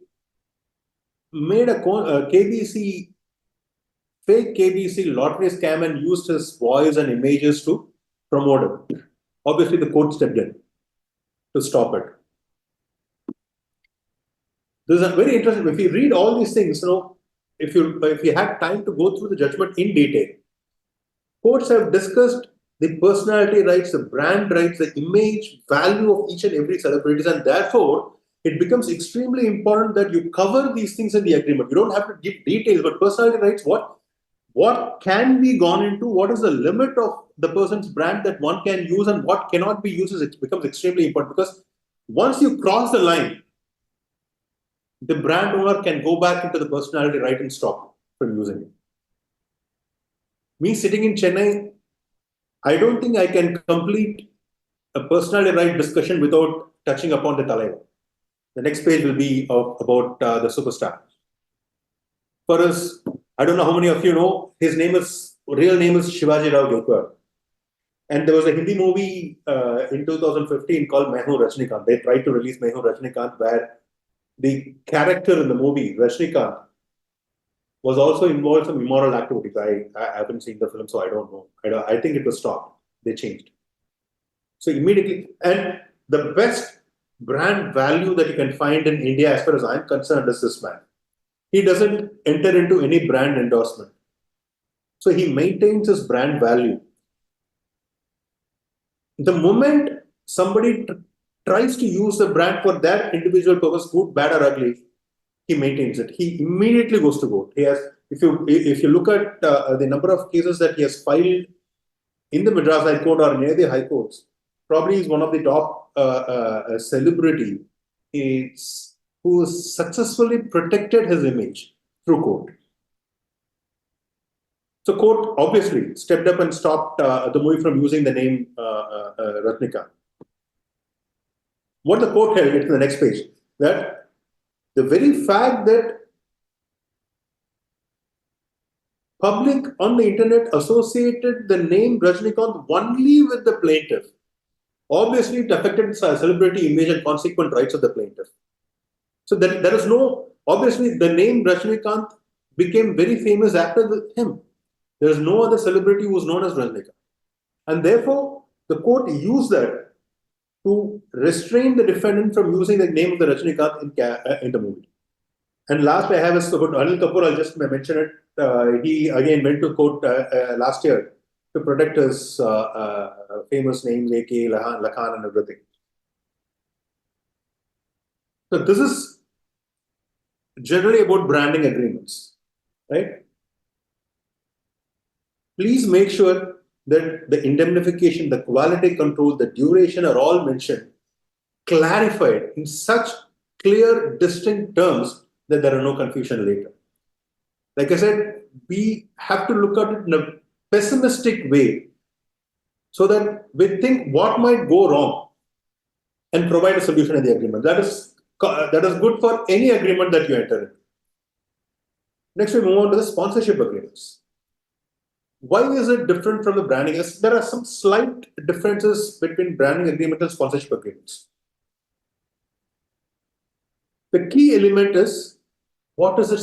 made a KBC, fake KBC lottery scam and used his voice and images to promote it. Obviously, the court stepped in to stop it. This is very interesting. If you read all these things, if you had time to go through the judgment in detail, courts have discussed the personality rights, the brand rights, the image value of each and every celebrity, and therefore it becomes extremely important that you cover these things in the agreement. You don't have to give details, but personality rights, what can be gone into, what is the limit of the person's brand that one can use and what cannot be used, it becomes extremely important, because once you cross the line, the brand owner can go back into the personality right and stop from using it. Me sitting in Chennai, I don't think I can complete a personality right discussion without touching upon the Talaiva. The next page will be about the superstar. For us, I don't know how many of you know, his real name is Shivaji Rao Gaikwad. And there was a Hindi movie in 2015 called Main Hoon Rajnikant. They tried to release Main Hoon Rajnikant, where the character in the movie, Rajnikant, was also involved in some immoral activities. I haven't seen the film, so I don't know. I think it was stopped. They changed. So immediately, and the best brand value that you can find in India, as far as I'm concerned, is this man. He doesn't enter into any brand endorsement. So he maintains his brand value. The moment somebody tries to use the brand for their individual purpose, good, bad, or ugly, he maintains it. He immediately goes to court. He has, if you look at the number of cases that he has filed in the Madras High Court or near the High Courts, probably he's one of the top celebrity who successfully protected his image through court. So court obviously stepped up and stopped the movie from using the name Ratnika. What the court held, it's in the next page, that the very fact that public on the internet associated the name Rajnikant only with the plaintiff, obviously it affected celebrity image and consequent rights of the plaintiff. So there is no, obviously the name Rajnikant became very famous after him. There is no other celebrity who was known as Rajnikant. And therefore, the court used that to restrain the defendant from using the name of the Rajnikant in the movie. And last I have is about Anil Kapoor. I'll just mention it. He again went to court last year to protect his famous names, AK, Lakhan, and everything. So this is generally about branding agreements, right? Please make sure that the indemnification, the quality control, the duration are all mentioned, clarified in such clear, distinct terms that there are no confusion later. Like I said, we have to look at it in a pessimistic way so that we think what might go wrong and provide a solution in the agreement. That is good for any agreement that you enter in. Next, we move on to the sponsorship agreements. Why is it different from the branding? There are some slight differences between branding agreement and sponsorship agreements. The key element is, what is it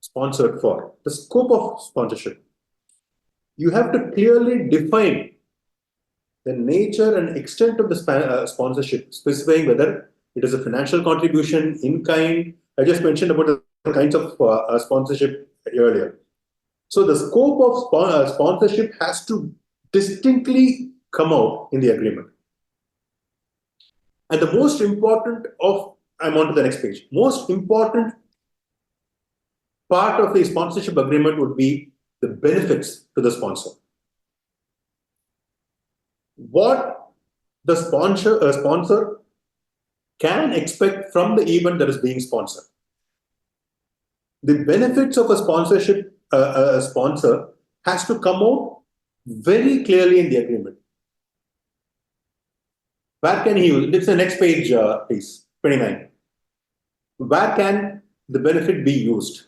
sponsored for? The scope of sponsorship. You have to clearly define the nature and extent of the sponsorship, specifying whether it is a financial contribution, in kind. I just mentioned about the kinds of sponsorship earlier. So the scope of sponsorship has to distinctly come out in the agreement. And the most important I'm on to the next page. Most important part of the sponsorship agreement would be the benefits to the sponsor. What the sponsor can expect from the event that is being sponsored. The benefits of a sponsorship, a sponsor has to come out very clearly in the agreement. Where can he use? It's the next page, please, 29. Where can the benefit be used?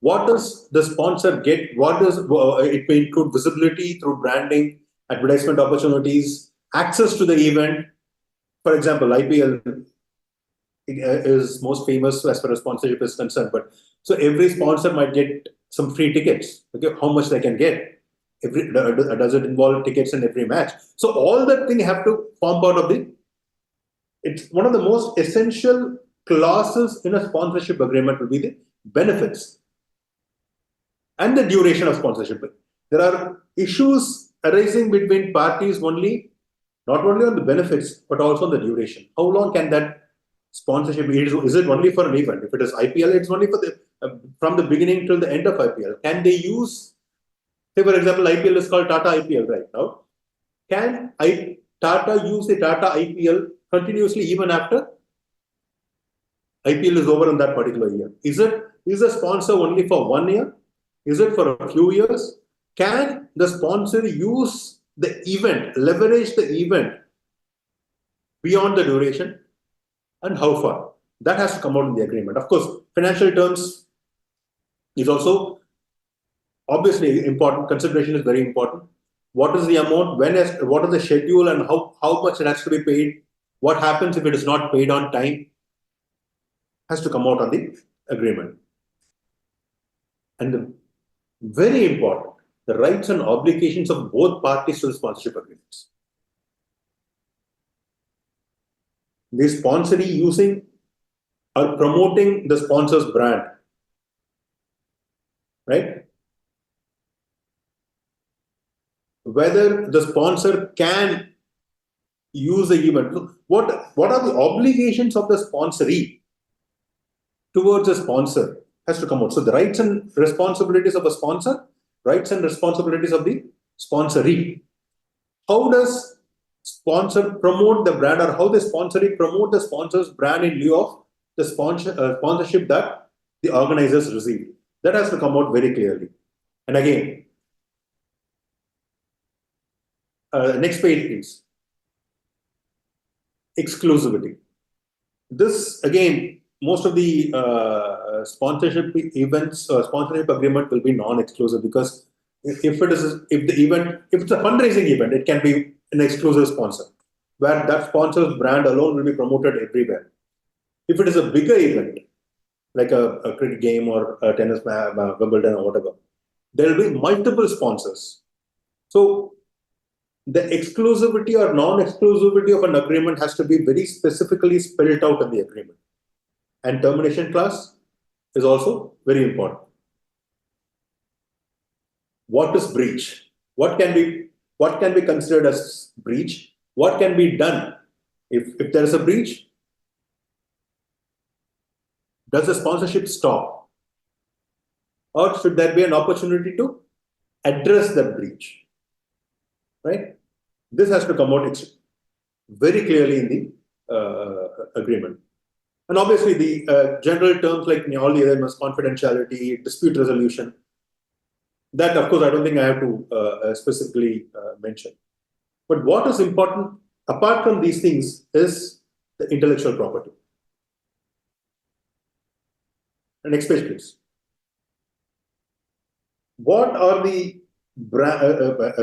What does the sponsor get? What does it may include? Visibility through branding, advertisement opportunities, access to the event. For example, IPL is most famous as far as sponsorship is concerned. But so every sponsor might get some free tickets. Okay, how much they can get? Does it involve tickets in every match? So all that thing have to form part of the. It's one of the most essential clauses in a sponsorship agreement will be the benefits and the duration of sponsorship. There are issues arising between parties only, not only on the benefits, but also on the duration. How long can that sponsorship be? Is it only for an event? If it is IPL, it's only for the from the beginning till the end of IPL. Can they use, say for example, IPL is called Tata IPL right now. Can Tata use the Tata IPL continuously even after IPL is over in that particular year? Is the sponsor only for 1 year? Is it for a few years? Can the sponsor use the event, leverage the event beyond the duration, and how far? That has to come out in the agreement. Of course, financial terms is also obviously important. Consideration is very important. What is the amount? What is the schedule, and how much it has to be paid? What happens if it is not paid on time? Has to come out on the agreement. And very important, the rights and obligations of both parties to the sponsorship agreements. The sponsoree using or promoting the sponsor's brand, right? Whether the sponsor can use the event. What are the obligations of the sponsoree towards a sponsor has to come out. So the rights and responsibilities of a sponsor, rights and responsibilities of the sponsoree. How does sponsor promote the brand, or how the sponsoree promote the sponsor's brand in lieu of the sponsorship that the organizers receive? That has to come out very clearly. And again, next page, please. Exclusivity. This again, most of the sponsorship events, sponsorship agreement will be non-exclusive, because if it's a fundraising event, it can be an exclusive sponsor, where that sponsor's brand alone will be promoted everywhere. If it is a bigger event, like a cricket game or a tennis Wimbledon or whatever, there will be multiple sponsors. So the exclusivity or non-exclusivity of an agreement has to be very specifically spelled out in the agreement. And termination clause is also very important. What is breach? What can be considered as breach? What can be done if there is a breach? Does the sponsorship stop? Or should there be an opportunity to address that breach? Right? This has to come out very clearly in the agreement. And obviously the general terms like all the other confidentiality, dispute resolution, that of course I don't think I have to specifically mention. But what is important apart from these things is the intellectual property. Next page, please. What are the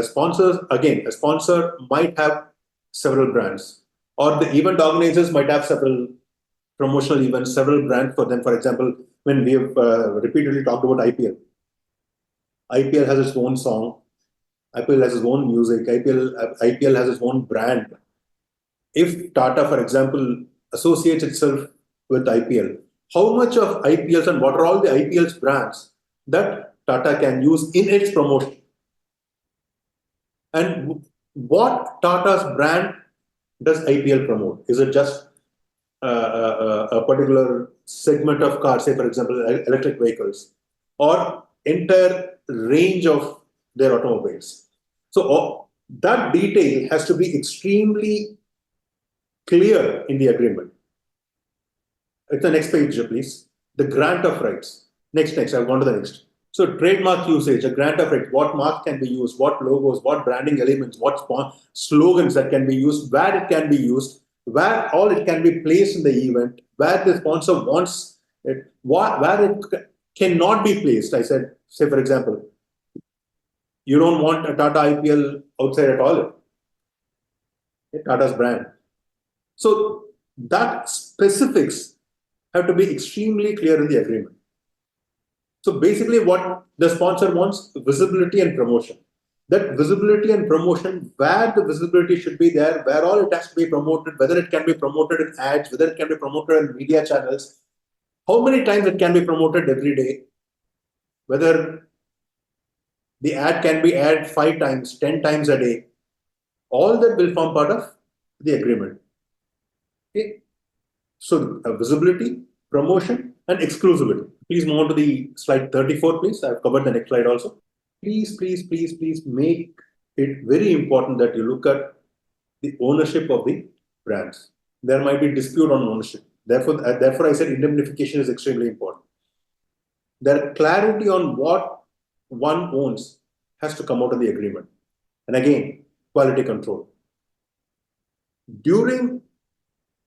sponsors? Again, a sponsor might have several brands, or the event organizers might have several promotional events, several brands for them. For example, when we have repeatedly talked about IPL, IPL has its own song, IPL has its own music, IPL has its own brand. If Tata, for example, associates itself with IPL, how much of IPLs and what are all the IPL's brands that Tata can use in its promotion? And what Tata's brand does IPL promote? Is it just a particular segment of cars, say for example, electric vehicles? Or entire range of their automobiles. So that detail has to be extremely clear in the agreement. The next page, please. The grant of rights. Next, I've gone to the next. So trademark usage, a grant of rights, what mark can be used, what logos, what branding elements, what slogans that can be used, where it can be used, where all it can be placed in the event, where the sponsor wants it, where it cannot be placed. I said, say for example, you don't want a Tata IPL outside at all. Tata's brand. So that specifics have to be extremely clear in the agreement. So basically what the sponsor wants, visibility and promotion. That visibility and promotion, where the visibility should be there, where all it has to be promoted, whether it can be promoted in ads, whether it can be promoted in media channels, how many times it can be promoted every day, whether the ad can be aired 5 times, 10 times a day, all that will form part of the agreement. Okay. So visibility, promotion, and exclusivity. Please move on to the slide 34, please. I've covered the next slide also. Please make it very important that you look at the ownership of the brands. There might be dispute on ownership. Therefore, I said indemnification is extremely important. There clarity on what one owns has to come out of the agreement. And again, quality control. During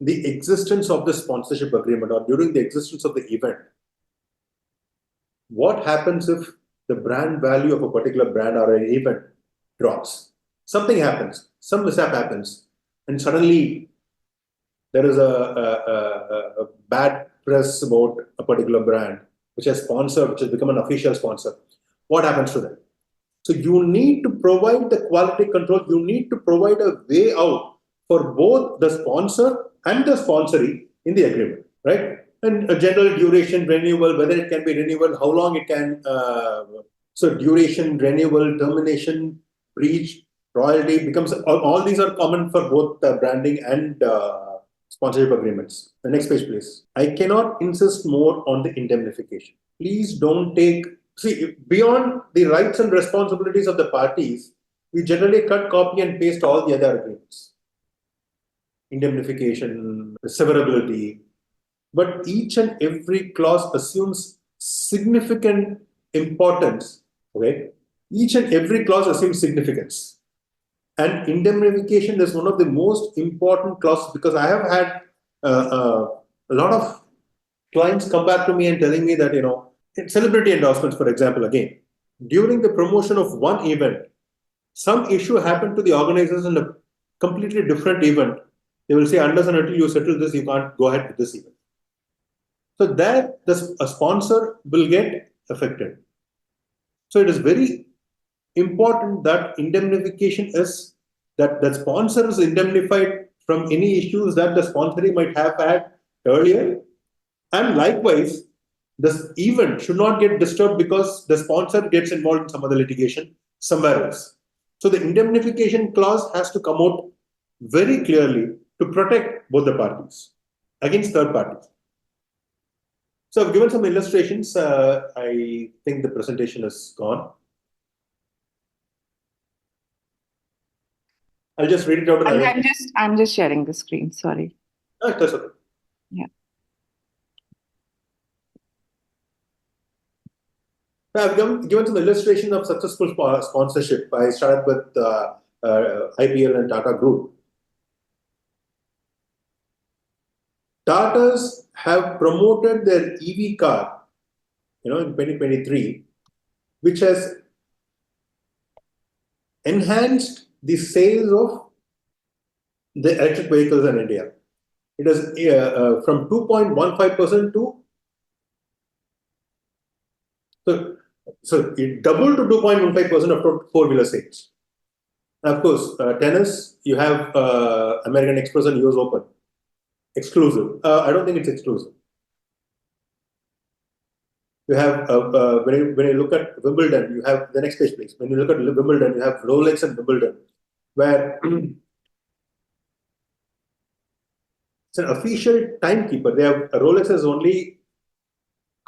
the existence of the sponsorship agreement or during the existence of the event, what happens if the brand value of a particular brand or an event drops? Something happens, some mishap happens, and suddenly there is a bad press about a particular brand which has sponsored, which has become an official sponsor. What happens to them? So you need to provide the quality control. You need to provide a way out for both the sponsor and the sponsoree in the agreement, right? And a general duration renewal, whether it can be renewal, how long it can, so duration, renewal, termination, breach, royalty becomes, all these are common for both branding and sponsorship agreements. The next page, please. I cannot insist more on the indemnification. Please don't take, see, beyond the rights and responsibilities of the parties, we generally cut, copy, and paste all the other agreements. Indemnification, severability, but each and every clause assumes significant importance. Okay, each and every clause assumes significance, and indemnification is one of the most important clauses because I have had a lot of clients come back to me and telling me that in celebrity endorsements, for example, again during the promotion of one event, some issue happened to the organizers in a completely different event. They will say, unless and until you settle this, you can't go ahead with this event. So there, a sponsor will get affected. So it is very important that indemnification is that the sponsor is indemnified from any issues that the sponsoree might have had earlier. And likewise, this event should not get disturbed because the sponsor gets involved in some other litigation somewhere else. So the indemnification clause has to come out very clearly to protect both the parties against third parties. So I've given some illustrations. I think the presentation is gone. I'll just read it out. I'm just sharing the screen. Sorry. That's okay. Yeah. I've given some illustration of successful sponsorship. I started with IPL and Tata Group. Tatas have promoted their EV car, in 2023, which has enhanced the sales of the electric vehicles in India. It is from 2.15% to so it doubled to 2.15% of four-wheeler sales. And of course, tennis, you have American Express and US Open. Exclusive. I don't think it's exclusive. You have, when you look at Wimbledon, you have, the next page please. When you look at Wimbledon, you have Rolex and Wimbledon, where it's an official timekeeper. They have, Rolex has only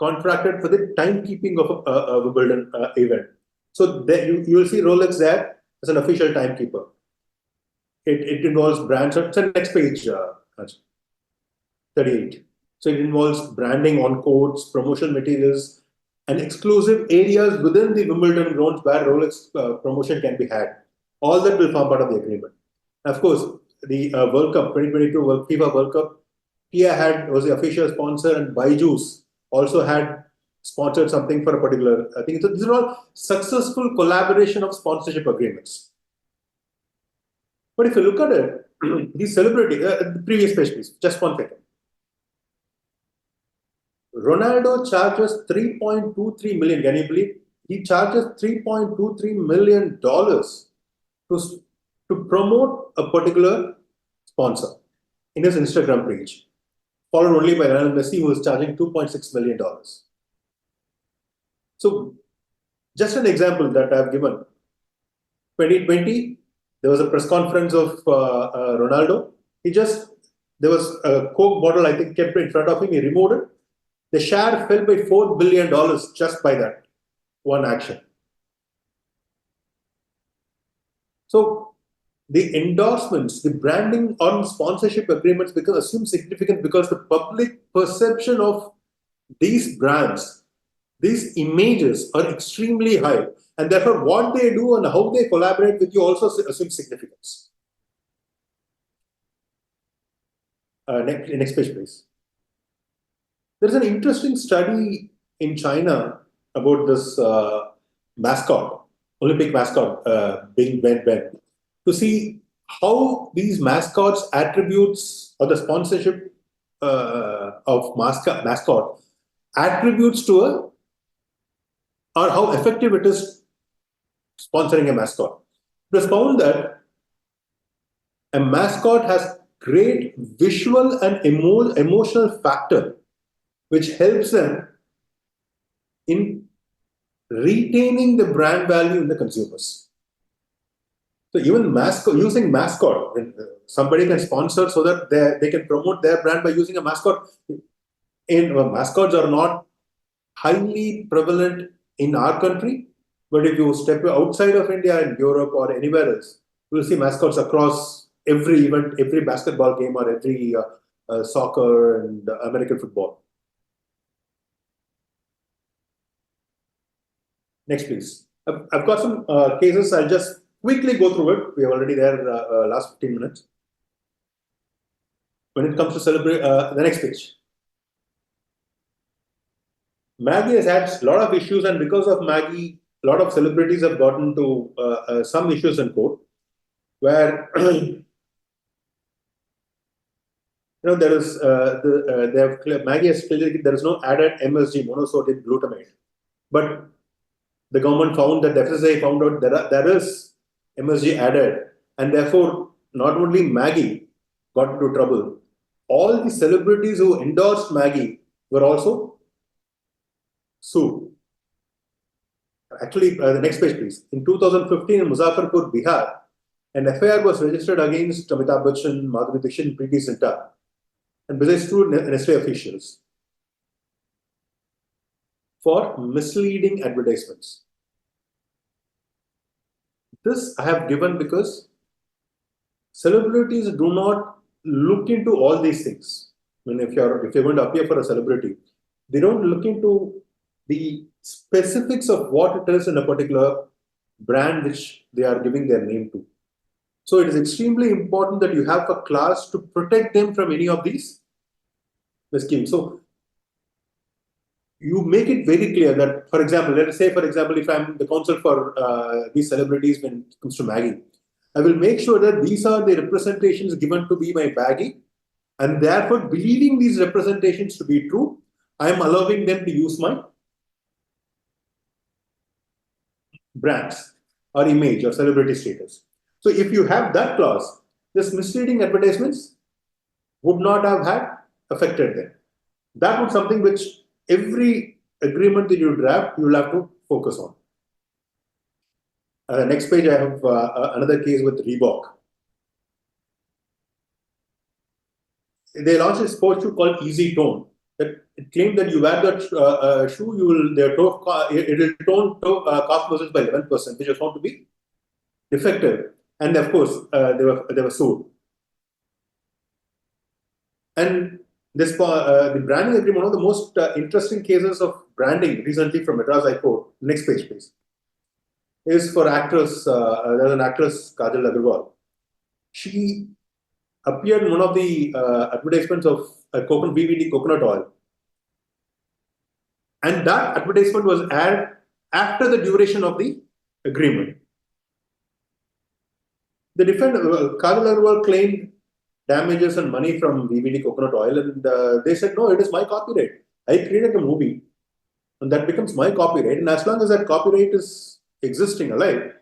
contracted for the timekeeping of a Wimbledon event. So there you will see Rolex there as an official timekeeper. It involves brands. It's the next page, 38. So it involves branding on courts, promotional materials, and exclusive areas within the Wimbledon grounds where Rolex promotion can be had. All that will form part of the agreement. Of course, the World Cup 2022 FIFA World Cup, Kia was the official sponsor, and Byju's also had sponsored something for a particular. I think these are all successful collaboration of sponsorship agreements. But if you look at it, these celebrity, the previous page, please, just one second. Ronaldo charges 3.23 million. Can you believe? He charges $3.23 million to promote a particular sponsor in his Instagram page, followed only by Lionel Messi, who is charging $2.6 million. So, just an example that I've given. 2020, there was a press conference of Ronaldo. There was a Coke bottle, I think, kept in front of him. He removed it. The share fell by $4 billion just by that one action. So the endorsements, the branding on sponsorship agreements assume significance because the public perception of these brands, these images are extremely high. And therefore, what they do and how they collaborate with you also assumes significance. Next page, please. There's an interesting study in China about this mascot, Olympic mascot, Bing Ben Ben, to see how these mascots attributes or the sponsorship of mascot attributes to or how effective it is sponsoring a mascot. It was found that a mascot has great visual and emotional factor which helps them in retaining the brand value in the consumers. So even using mascot, somebody can sponsor so that they can promote their brand by using a mascot. Mascots are not highly prevalent in our country, but if you step outside of India and Europe or anywhere else, you will see mascots across every event, every basketball game or every soccer and American football. Next, please. I've got some cases. I'll just quickly go through it. We are already there last 15 minutes. When it comes to celebrate, the next page. Maggie has had a lot of issues, and because of Maggie, a lot of celebrities have gotten to some issues in court, where there is Maggie has clearly there is no added MSG, monosodium glutamate, but the government found that the FSSAI found out there is MSG added, and therefore not only Maggie got into trouble, all the celebrities who endorsed Maggie were also sued. Actually, the next page, please. In 2015, in Muzaffarpur, Bihar, an FIR was registered against Amitabh Bachchan, Madhuri Dixit, and Preeti Zinta, and besides two Nestle officials for misleading advertisements. This I have given because celebrities do not look into all these things. I mean, if you're going to appear for a celebrity, they don't look into the specifics of what it is in a particular brand which they are giving their name to. So it is extremely important that you have a class to protect them from any of these schemes. So you make it very clear that, for example, let us say, for example, if I'm the counsel for these celebrities when it comes to Maggie, I will make sure that these are the representations given to be my Maggie, and therefore, believing these representations to be true, I am allowing them to use my brands or image or celebrity status. So if you have that clause, this misleading advertisements would not have had affected them. That was something which every agreement that you draft, you will have to focus on. Next page, I have another case with Reebok. They launched a sports shoe called Easy Tone that it claimed that you wear that shoe, it will tone toe calf muscles by 11%, which was found to be defective. And of course, they were sued. And this the branding agreement, one of the most interesting cases of branding recently from Madras High Court. Next page, please. Is for actress. There's an actress, Kajal Agarwal. She appeared in one of the advertisements of VVD coconut oil, and that advertisement was aired after the duration of the agreement. The defendant, Kajal Agarwal, claimed damages and money from VVD coconut oil, and they said, no, it is my copyright. I created a movie, and that becomes my copyright. And as long as that copyright is existing alive,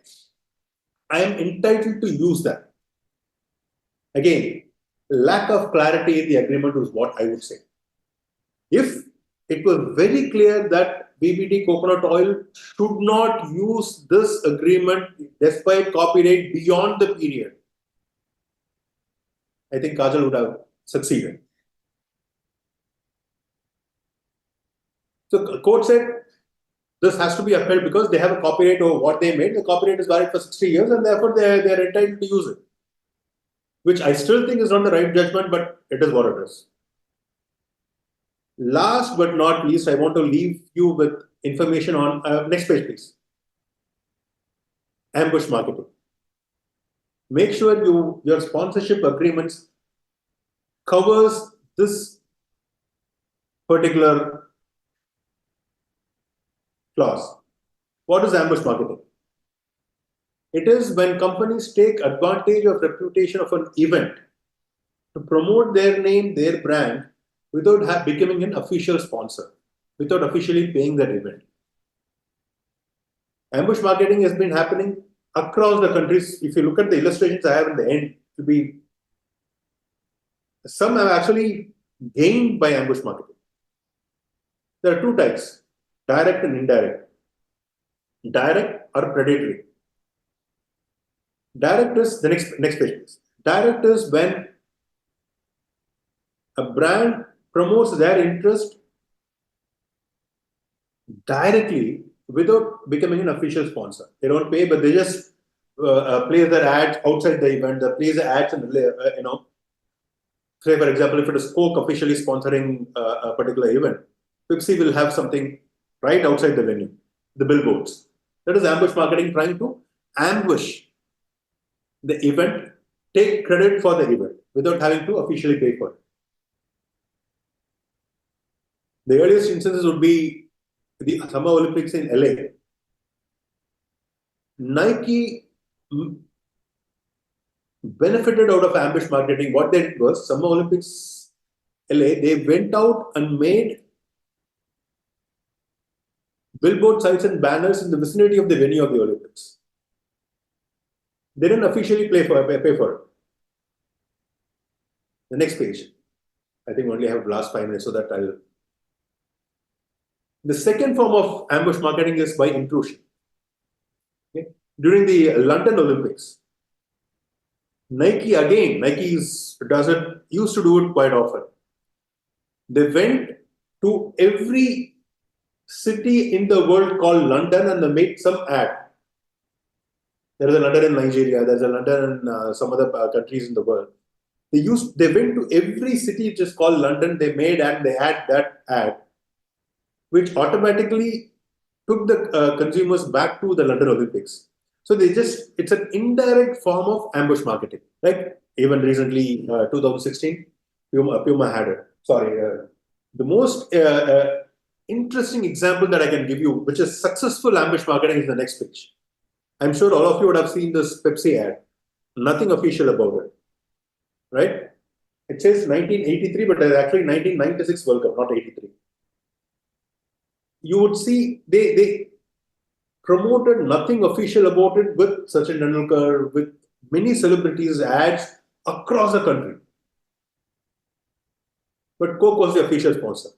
I am entitled to use that. Again, lack of clarity in the agreement is what I would say. If it was very clear that VVD coconut oil should not use this agreement despite copyright beyond the period, I think Kajal would have succeeded. So the court said this has to be upheld because they have a copyright over what they made. The copyright is valid for 60 years and therefore they are entitled to use it. Which I still think is not the right judgment, but it is what it is. Last but not least, I want to leave you with information on, next page please. Ambush marketing. Make sure your sponsorship agreements covers this particular clause. What is ambush marketing? It is when companies take advantage of reputation of an event to promote their name, their brand, without becoming an official sponsor, without officially paying that event. Ambush marketing has been happening across the countries. If you look at the illustrations I have in the end, some have actually gained by ambush marketing. There are two types, direct and indirect. Direct or predatory. Direct is the next page, please. Direct is when a brand promotes their interest directly without becoming an official sponsor. They don't pay, but they just place their ads outside the event. They place the ads and say for example, if it is Coke officially sponsoring a particular event, Pepsi will have something right outside the venue, the billboards. That is ambush marketing, trying to ambush the event, take credit for the event without having to officially pay for it. The earliest instances would be the Summer Olympics in LA. Nike benefited out of ambush marketing. What they did was, Summer Olympics LA, they went out and made billboard signs and banners in the vicinity of the venue of the Olympics. They didn't officially pay for it. The next page. I think we only have last 5 minutes, so that I'll. The second form of ambush marketing is by intrusion. Okay? During the London Olympics, Nike used to do it quite often. They went to every city in the world called London and they made some ad. There is a London in Nigeria, there's a London in some other countries in the world. They went to every city which is called London, they made and they had that ad, which automatically took the consumers back to the London Olympics. So it's an indirect form of ambush marketing. Like even recently, 2016, Puma had it. The most interesting example that I can give you, which is successful ambush marketing, is the next page. I'm sure all of you would have seen this Pepsi ad. Nothing official about it, right? It says 1983, but it's actually 1996 World Cup, not 83. You would see they promoted nothing official about it with Sachin Tendulkar, with many celebrities' ads across the country. But Coke was the official sponsor.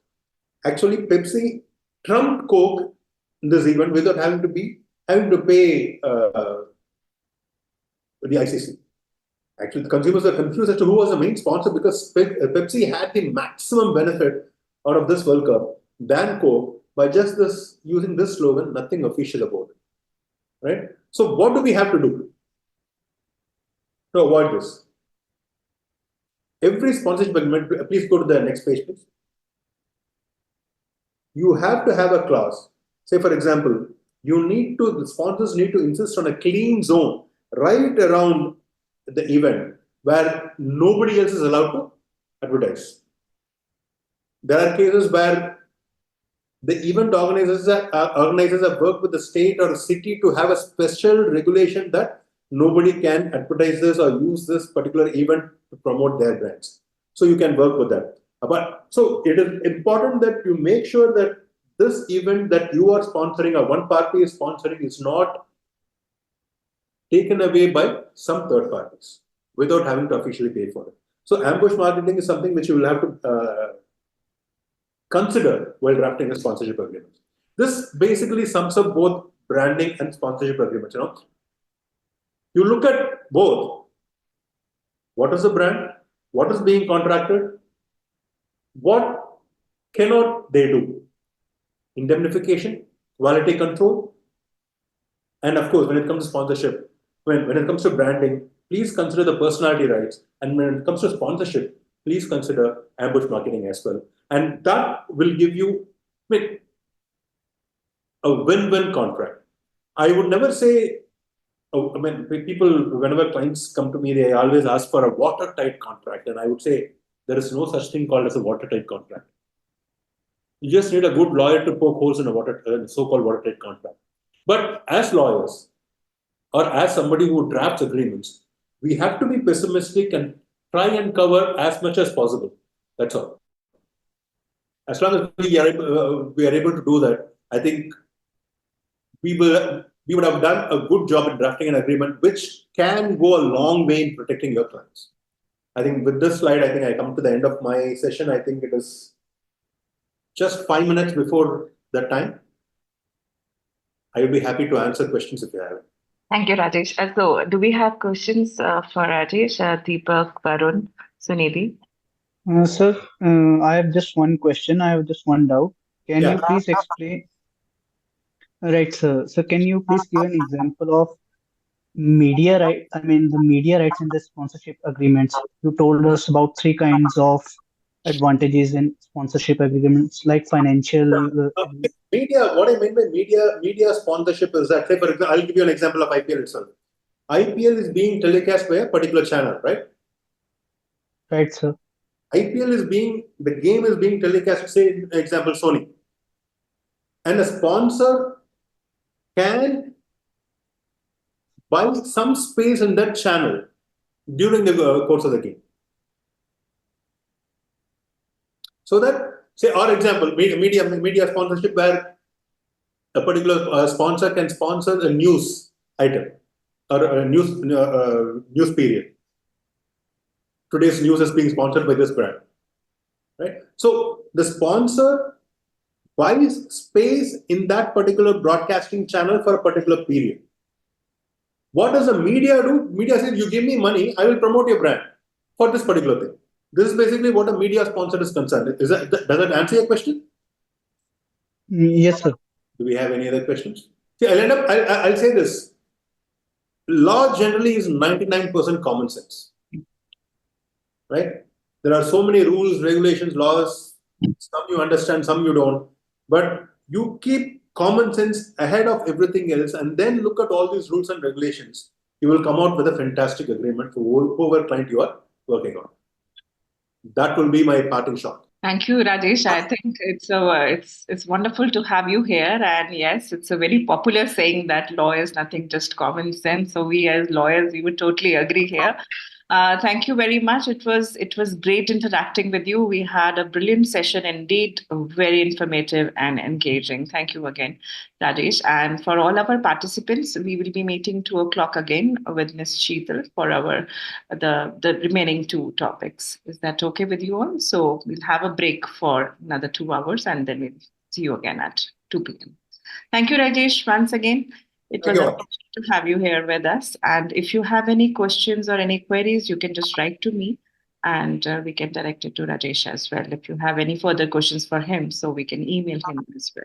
Actually, Pepsi trumped Coke in this event without having to pay the ICC. Actually, the consumers are confused as to who was the main sponsor because Pepsi had the maximum benefit out of this World Cup than Coke by just this using this slogan, nothing official about it. Right? So what do we have to do to avoid this? Every sponsorship agreement, please go to the next page, please. You have to have a clause. Say, for example, the sponsors need to insist on a clean zone right around the event where nobody else is allowed to advertise. There are cases where the event organizers have worked with the state or city to have a special regulation that nobody can advertise this or use this particular event to promote their brands. So you can work with that. But so it is important that you make sure that this event that you are sponsoring or one party is sponsoring is not taken away by some third parties without having to officially pay for it. So ambush marketing is something which you will have to consider while drafting a sponsorship agreement. This basically sums up both branding and sponsorship agreements. You look at both. What is the brand? What is being contracted? What cannot they do? Indemnification, quality control, and of course, when it comes to sponsorship, when it comes to branding, please consider the personality rights. And when it comes to sponsorship, please consider ambush marketing as well. And that will give you a win-win contract. I would never say, people, whenever clients come to me, they always ask for a watertight contract. And I would say there is no such thing called as a watertight contract. You just need a good lawyer to poke holes in a so-called watertight contract. But as lawyers, or as somebody who drafts agreements, we have to be pessimistic and try and cover as much as possible. That's all. As long as we are able to do that, I think we would have done a good job in drafting an agreement which can go a long way in protecting your clients. I think with this slide, I think I come to the end of my session. I think it is just 5 minutes before that time. I will be happy to answer questions if you have it. Thank you, Rajesh. So, do we have questions for Rajesh, Deepak, Varun, Sunidhi? Sir, I have just one question. I have just one doubt. Can you please explain? Right, sir. So, can you please give an example of media right? I mean, the media rights in the sponsorship agreements. You told us about three kinds of advantages in sponsorship agreements, like financial. Media. What I mean by media sponsorship is that, say, for example, I'll give you an example of IPL itself. IPL is being telecast by a particular channel, right? Right, sir. The game is being telecast, say, example, Sony. And a sponsor can buy some space in that channel during the course of the game. So that, say, our example, media sponsorship where a particular sponsor can sponsor a news item or a news period. Today's news is being sponsored by this brand, right? So the sponsor buys space in that particular broadcasting channel for a particular period. What does the media do? Media says, you give me money, I will promote your brand for this particular thing. This is basically what a media sponsor is concerned. Does that answer your question? Yes, sir. Do we have any other questions? See, I'll say this. Law generally is 99% common sense. Right? There are so many rules, regulations, laws. Some you understand, some you don't. But you keep common sense ahead of everything else and then look at all these rules and regulations. You will come out with a fantastic agreement for whoever client you are working on. That will be my parting shot. Thank you, Rajesh. I think it's wonderful to have you here. And yes, it's a very popular saying that law is nothing, just common sense. So we as lawyers, we would totally agree here. Thank you very much. It was great interacting with you. We had a brilliant session indeed, very informative and engaging. Thank you again, Rajesh. And for all our participants, we will be meeting 2:00 again with Ms. Sheetal for the remaining two topics. Is that okay with you all? So we'll have a break for another 2 hours and then we'll see you again at 2 p.m. Thank you, Rajesh, once again. It was a pleasure to have you here with us. And if you have any questions or any queries, you can just write to me. and we can direct it to Rajesh as well. If you have any further questions for him, so we can email him as well.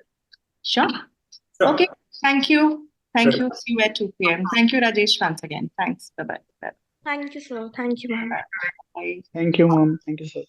Sure. Sure. Okay. Thank you. Thank Sure. you. See you at 2 p.m. Thank you, Rajesh, once again. Thanks. Bye-bye. Thank you, sir. Thank you, ma'am. Bye. Thank you, mom. Thank you, sir.